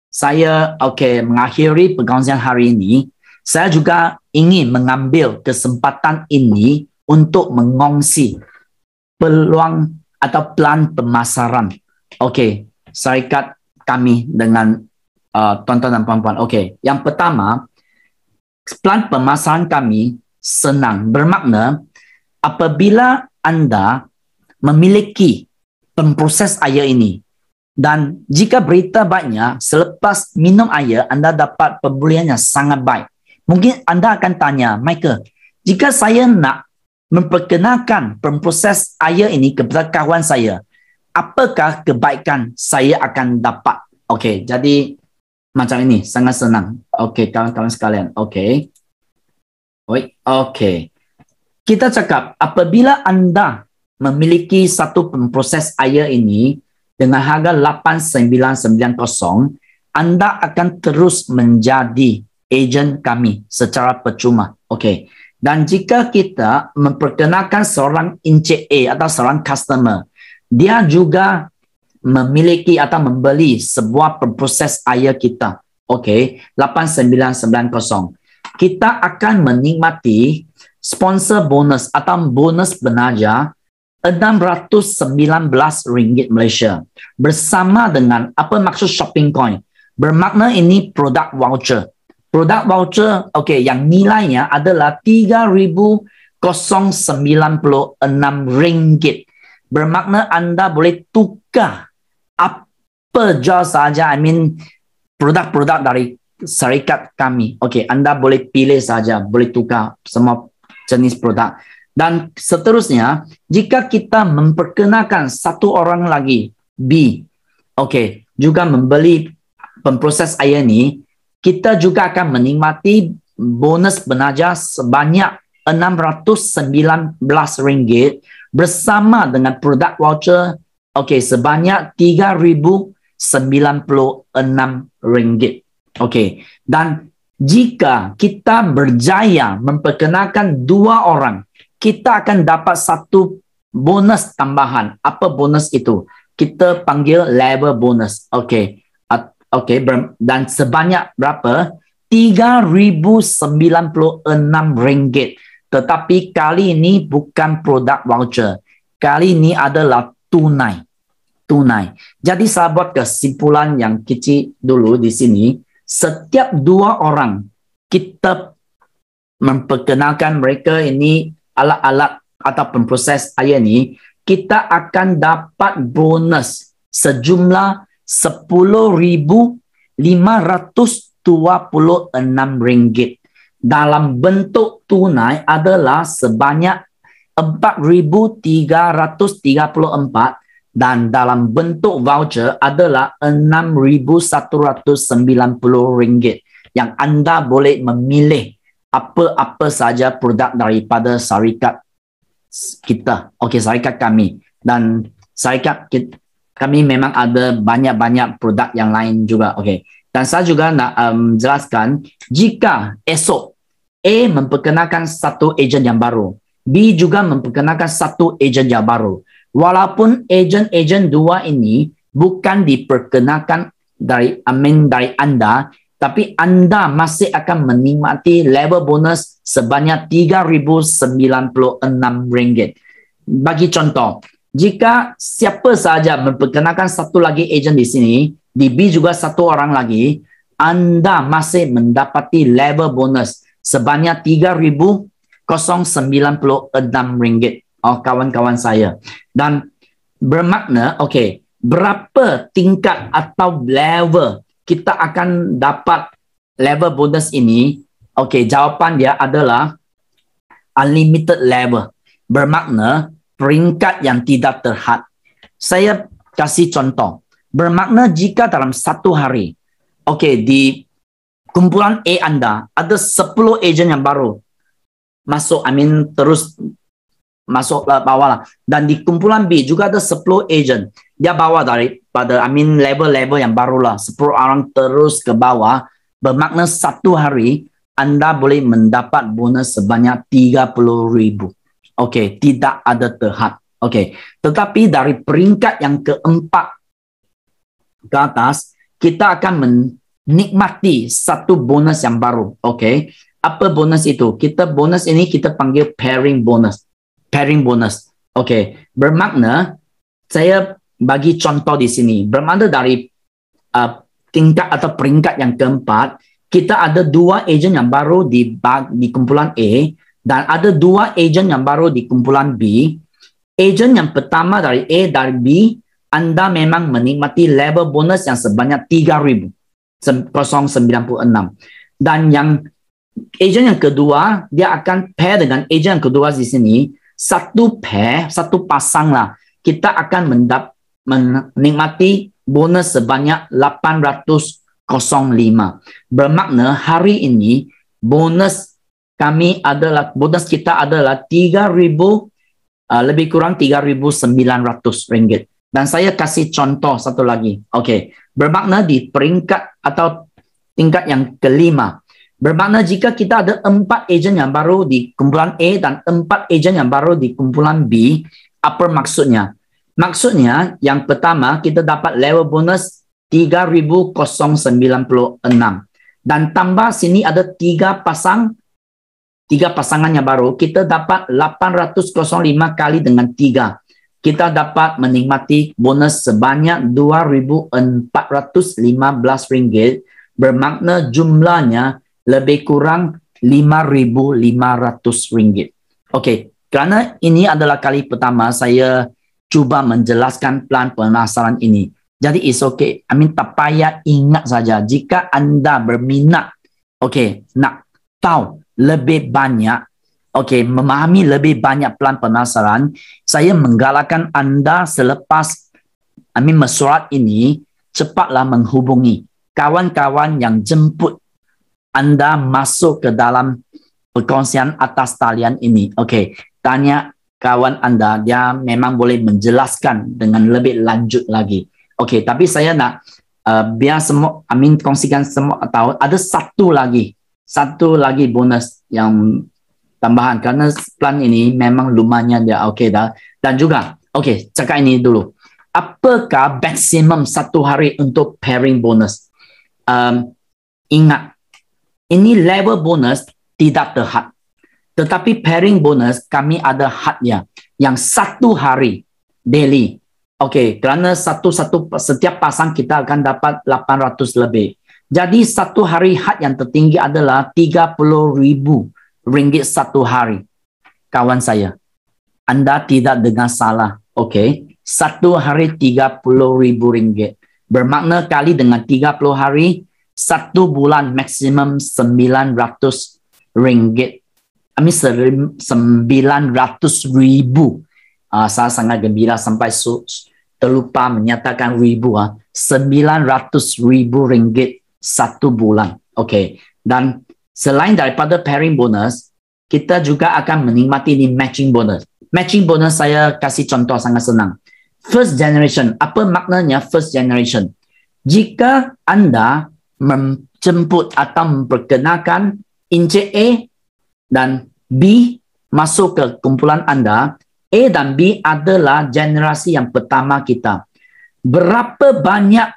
saya mengakhiri perkongsian hari ini, saya juga ingin mengambil kesempatan ini untuk mengongsi peluang atau plan pemasaran syarikat kami dengan tuan-tuan dan puan-puan. Yang pertama, plan pemasaran kami senang, bermakna apabila anda memiliki pemproses air ini, dan jika berita baiknya, selepas minum air, anda dapat pemulihan yang sangat baik. Mungkin anda akan tanya, Michael, jika saya nak memperkenalkan pemproses air ini kepada kawan saya, apakah kebaikan saya akan dapat? Jadi macam ini, sangat senang. Kawan-kawan sekalian. Kita cakap, apabila anda memiliki satu pemproses air ini, dengan harga 8,990, anda akan terus menjadi ejen kami secara percuma. Dan jika kita memperkenalkan seorang Encik A atau seorang customer, dia juga memiliki atau membeli sebuah pemproses air kita. 8,990. Kita akan menikmati sponsor bonus atau bonus penaja RM619 Malaysia bersama dengan apa maksud shopping coin. Bermakna ini produk voucher. Produk voucher yang nilainya adalah RM3,096. Bermakna anda boleh tukar apa saja, produk-produk dari syarikat kami. Anda boleh pilih saja, boleh tukar semua jenis produk. Dan seterusnya, jika kita memperkenalkan satu orang lagi, B, juga membeli pemproses air ini, kita juga akan menikmati bonus penaja sebanyak RM619 bersama dengan produk voucher sebanyak RM3,096. Dan jika kita berjaya memperkenalkan 2 orang, kita akan dapat satu bonus tambahan. Apa bonus itu? Kita panggil level bonus. Dan sebanyak berapa? RM3,096. Tetapi kali ini bukan produk voucher. Kali ini adalah tunai. Jadi saya buat kesimpulan yang kecil dulu di sini. Setiap 2 orang kita memperkenalkan mereka ini alat-alat ataupun proses air ni, kita akan dapat bonus sejumlah RM10,526. Dalam bentuk tunai adalah sebanyak RM4,334 dan dalam bentuk voucher adalah RM6,190 yang anda boleh memilih apa-apa saja produk daripada syarikat kita. Syarikat kami. Dan syarikat kami memang ada banyak-banyak produk yang lain juga. Dan saya juga nak jelaskan, jika esok A memperkenalkan satu ejen yang baru, B juga memperkenalkan satu ejen yang baru. Walaupun ejen-ejen 2 ini bukan diperkenalkan dari anda, tapi anda masih akan menikmati level bonus sebanyak RM3,096. Bagi contoh, jika siapa sahaja memperkenalkan satu lagi ejen di sini, di B juga satu orang lagi, anda masih mendapati level bonus sebanyak RM3,096. Kawan-kawan saya. Dan bermakna, berapa tingkat atau level kita akan dapat level bonus ini? Jawapan dia adalah unlimited level. Bermakna peringkat yang tidak terhad. Saya kasih contoh. Bermakna jika dalam satu hari, di kumpulan A anda ada 10 ejen yang baru masuk, terus masuk bawah lah. Dan di kumpulan B juga ada 10 ejen. Dia bawa daripada level-level yang baru lah. 10 orang terus ke bawah. Bermakna satu hari anda boleh mendapat bonus sebanyak RM30,000. Tidak ada terhad. Tetapi dari peringkat yang keempat ke atas, kita akan menikmati satu bonus yang baru. Apa bonus itu? Bonus ini kita panggil pairing bonus. Bermakna, saya bagi contoh di sini. Bermakna dari tingkat atau peringkat yang keempat, kita ada 2 ejen yang baru di kumpulan A dan ada 2 ejen yang baru di kumpulan B. Ejen yang pertama dari A dan B, anda memang menikmati level bonus yang sebanyak RM3,096. Dan yang ejen yang kedua, dia akan pair dengan ejen yang kedua di sini. Satu pasang lah. Kita akan menikmati bonus sebanyak RM805. Bermakna hari ini bonus kita adalah lebih kurang RM3,900. Dan saya kasih contoh satu lagi. Bermakna di peringkat atau tingkat yang kelima. Bermakna jika kita ada 4 ejen yang baru di kumpulan A dan 4 ejen yang baru di kumpulan B, apa maksudnya? Maksudnya yang pertama kita dapat level bonus RM3,096. Dan tambah sini ada 3 pasangan yang baru, kita dapat 805 kali dengan 3. Kita dapat menikmati bonus sebanyak RM2,415. Bermakna jumlahnya lebih kurang RM5,500. Kerana ini adalah kali pertama saya cuba menjelaskan plan pemasaran ini. Jadi it's okay. Tak payah ingat saja. Jika anda berminat, nak tahu lebih banyak, memahami lebih banyak plan pemasaran, saya menggalakkan anda selepas mesyuarat ini, cepatlah menghubungi kawan-kawan yang jemput Anda masuk ke dalam perkongsian atas talian ini. Okey, tanya kawan Anda, dia memang boleh menjelaskan dengan lebih lanjut lagi. Okey, tapi saya nak biar semua Amin kongsikan semua tahu ada satu lagi bonus yang tambahan karena plan ini memang lumayan dia. Okey dah. Dan juga okey, cakap ini dulu. Apakah maksimum satu hari untuk pairing bonus? Ingat, ini level bonus tidak terhad. Tetapi pairing bonus kami ada hadnya yang satu hari daily. Okey, kerana setiap pasang kita akan dapat 800 lebih. Jadi satu hari had yang tertinggi adalah 30,000 ringgit satu hari. Kawan saya, Anda tidak dengar salah. Okey, satu hari 30,000 ringgit. Bermakna kali dengan 30 hari, satu bulan maksimum 900 ringgit. 900,000. Saya sangat gembira sampai terlupa menyatakan ribu. 900,000 ringgit satu bulan. Okey. Dan selain daripada pairing bonus, kita juga akan menikmati ini matching bonus. Matching bonus saya kasih contoh sangat senang. First generation. Apa maknanya first generation? Jika Anda menjemput atau memperkenalkan Encik A dan B masuk ke kumpulan Anda, A dan B adalah generasi yang pertama kita. Berapa banyak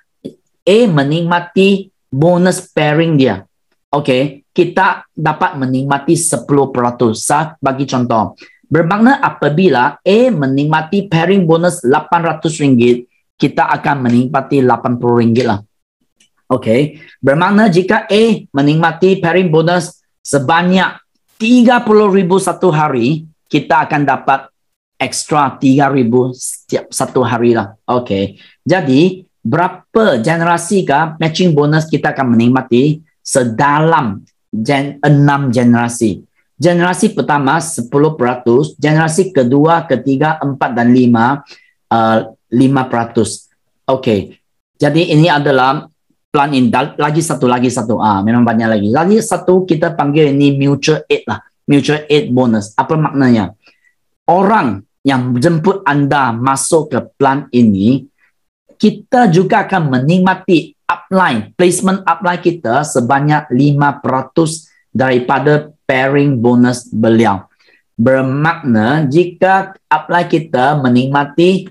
A menikmati bonus pairing dia? Okey, kita dapat menikmati 10%. Saya bagi contoh. Bermakna apabila A menikmati pairing bonus 800 ringgit, kita akan menikmati 80 ringgit lah. Okey, bermakna jika A menikmati pairing bonus sebanyak 30,000 satu hari, kita akan dapat ekstra 3,000 setiap satu hari lah. Okey, jadi berapa generasi kah matching bonus kita akan menikmati? Sedalam 6 generasi. Generasi pertama 10%, generasi kedua, ketiga, 4 dan 5 5%. Okey. Jadi ini adalah plan ini. Lagi satu. Memang banyak lagi. Lagi satu kita panggil ini mutual aid lah. Mutual aid bonus. Apa maknanya? Orang yang jemput Anda masuk ke plan ini, kita juga akan menikmati upline, placement upline kita sebanyak 5% daripada pairing bonus beliau. Bermakna jika upline kita menikmati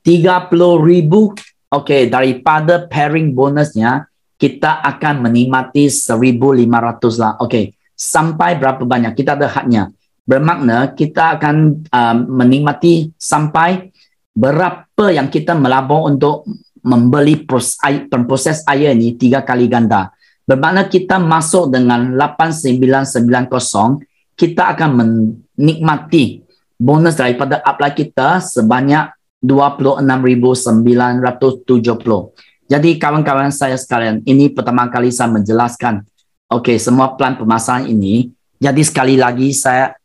30,000, okey, daripada pairing bonusnya, kita akan menikmati 1,500 lah. Okey, sampai berapa banyak? Kita ada hadnya. Bermakna kita akan menikmati sampai berapa yang kita melabur untuk membeli proses air ini 3 kali ganda. Bermakna kita masuk dengan 8,990, kita akan menikmati bonus daripada upline kita sebanyak 26,970. Jadi kawan-kawan saya sekalian, ini pertama kali saya menjelaskan okey semua plan pemasaran ini. Jadi sekali lagi saya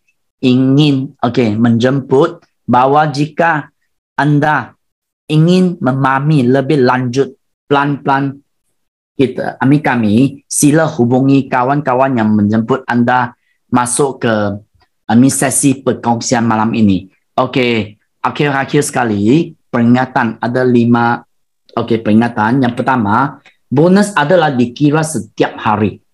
ingin menjemput bahawa jika Anda ingin memahami lebih lanjut plan-plan kita, kami sila hubungi kawan-kawan yang menjemput Anda masuk ke sesi perkongsian malam ini. Okey, akhir-akhir sekali peringatan ada 5 peringatan. Yang pertama, bonus adalah dikira setiap hari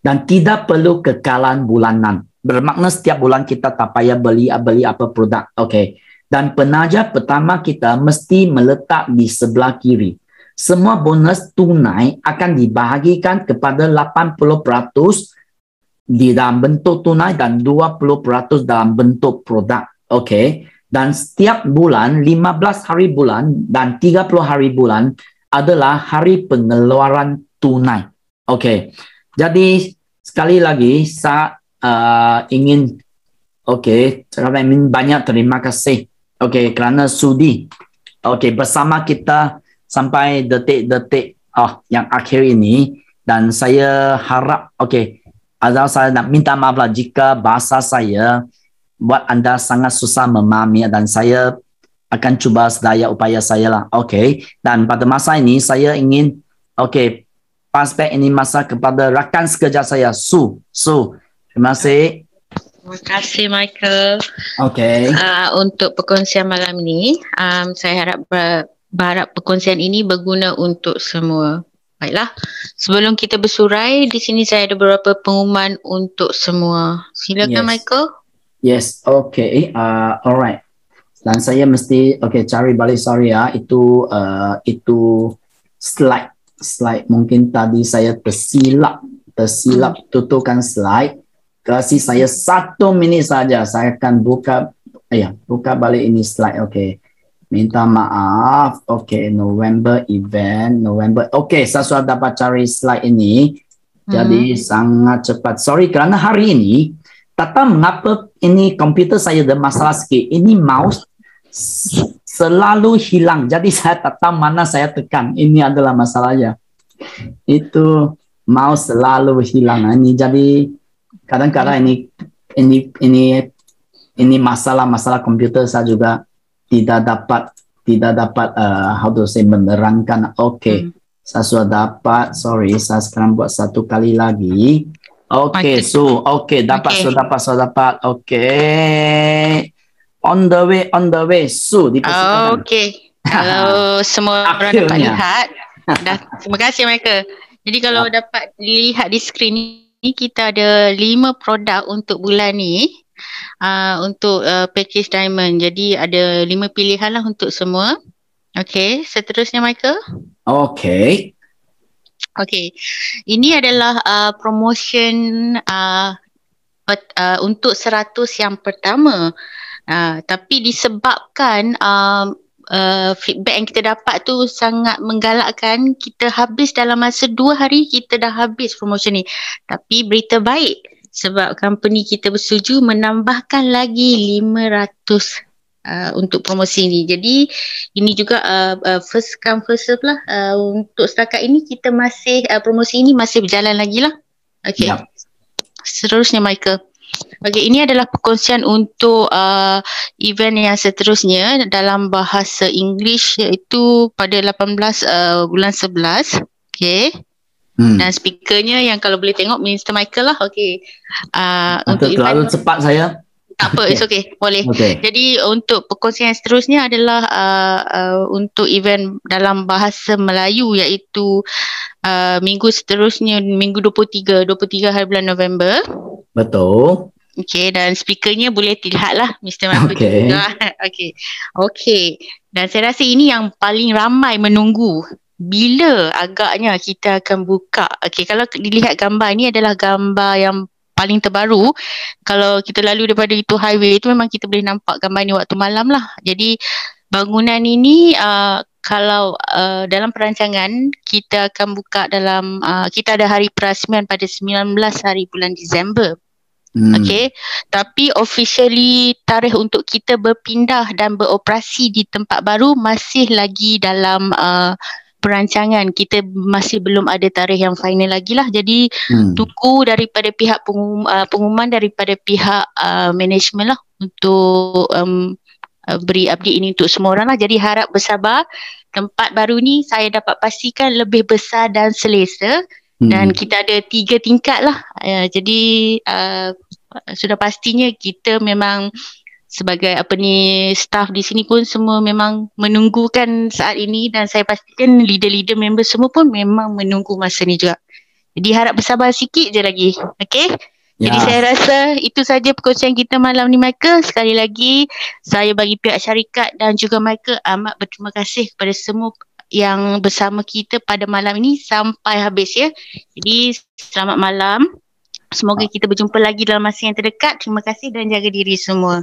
dan tidak perlu kekalan bulanan. Bermakna setiap bulan kita tak payah beli apa produk. Okey. Dan penaja pertama kita mesti meletak di sebelah kiri. Semua bonus tunai akan dibahagikan kepada 80% di dalam bentuk tunai dan 20% dalam bentuk produk. Okey. Dan setiap bulan, 15 hari bulan dan 30 hari bulan adalah hari pengeluaran tunai. Okey. Jadi sekali lagi saya ingin banyak terima kasih kerana sudi bersama kita sampai detik-detik yang akhir ini. Dan saya harap Azal, saya nak minta maaf lah jika bahasa saya buat anda sangat susah memahami, dan saya akan cuba sedaya upaya saya lah. Dan pada masa ini saya ingin pass back ini masa kepada rakan sekerja saya, Su. Terima kasih. Terima kasih Michael. Okay. Untuk perkongsian malam ini, saya berharap perkongsian ini berguna untuk semua. Baiklah, sebelum kita bersurai, di sini saya ada beberapa pengumuman untuk semua. Silakan Michael. Yes, okay. Alright. Dan saya mesti cari balik, sorry ya. Itu slide mungkin tadi saya tersilap tutupkan slide. Kasih saya 1 minit saja, saya akan buka balik ini slide. Minta maaf. November event, saya sudah dapat cari slide ini. Jadi sangat cepat. Sorry kerana hari ini tak tahu mengapa ini komputer saya ada masalah sikit. Ini mouse selalu hilang. Jadi saya tak tahu mana saya tekan. Ini adalah masalahnya. Itu mouse selalu hilang. Ini jadi kadang-kadang ini masalah komputer saya juga tidak dapat menerangkan. Saya sudah dapat. Sorry, saya sekarang buat 1 kali lagi. Sudah dapat. On the way, Su. Kalau semua orang dapat lihat, terima kasih Michael. Jadi kalau dapat dilihat di skrin ni, kita ada 5 produk untuk bulan ni. Untuk package diamond. Jadi ada 5 pilihan lah untuk semua. Seterusnya Michael. Ini adalah promotion untuk 100 yang pertama. Tapi disebabkan feedback yang kita dapat tu sangat menggalakkan, kita habis dalam masa 2 hari, kita dah habis promotion ni. Tapi berita baik, sebab company kita bersetuju menambahkan lagi 500 untuk promosi ini. Jadi ini juga first come first serve lah. Untuk setakat ini kita masih promosi ini masih berjalan lagi lah. Seterusnya Michael. Ini adalah perkongsian untuk event yang seterusnya dalam bahasa English, iaitu pada 18 bulan 11. Dan speakernya yang kalau boleh tengok Mr. Michael lah. Untuk terlalu cepat saya. Tak apa, it's boleh. Jadi untuk perkongsian yang seterusnya adalah untuk event dalam bahasa Melayu, iaitu minggu seterusnya, minggu 23 hari bulan November. Betul. Dan speakernya boleh dilihat lah Mr. Michael juga. Dan saya rasa ini yang paling ramai menunggu. Bila agaknya kita akan buka? Kalau dilihat gambar, ini adalah gambar yang paling terbaru. Kalau kita lalu daripada itu highway itu, memang kita boleh nampak gambar ni waktu malam lah. Jadi bangunan ini kalau dalam perancangan kita akan buka dalam kita ada hari perasmian pada 19 hari bulan Disember. Tapi officially tarikh untuk kita berpindah dan beroperasi di tempat baru masih lagi dalam perancangan. Kita masih belum ada tarikh yang final lagi lah. Jadi tunggu daripada pihak pengumuman daripada pihak management lah untuk beri update ini untuk semua orang lah. Jadi harap bersabar. Tempat baru ni saya dapat pastikan lebih besar dan selesa. Dan kita ada 3 tingkat lah. Jadi sudah pastinya kita memang sebagai staff di sini pun semua memang menunggukan saat ini, dan saya pastikan leader-leader member semua pun memang menunggu masa ni juga. Jadi harap bersabar sikit je lagi. Jadi saya rasa itu saja perkongsian kita malam ni Michael. Sekali lagi saya bagi pihak syarikat dan juga Michael amat berterima kasih kepada semua yang bersama kita pada malam ini sampai habis ya. Jadi selamat malam. Semoga kita berjumpa lagi dalam masa yang terdekat. Terima kasih dan jaga diri semua.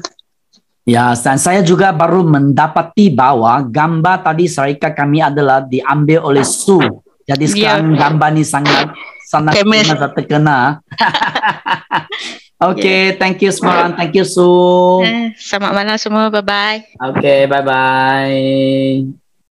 Dan saya juga baru mendapati bahawa gambar tadi syarikat kami adalah diambil oleh Su. Jadi sekarang gambar ni sangat terkena. Thank you semua orang. Thank you Su. Selamat malam semua. Bye-bye. Bye-bye.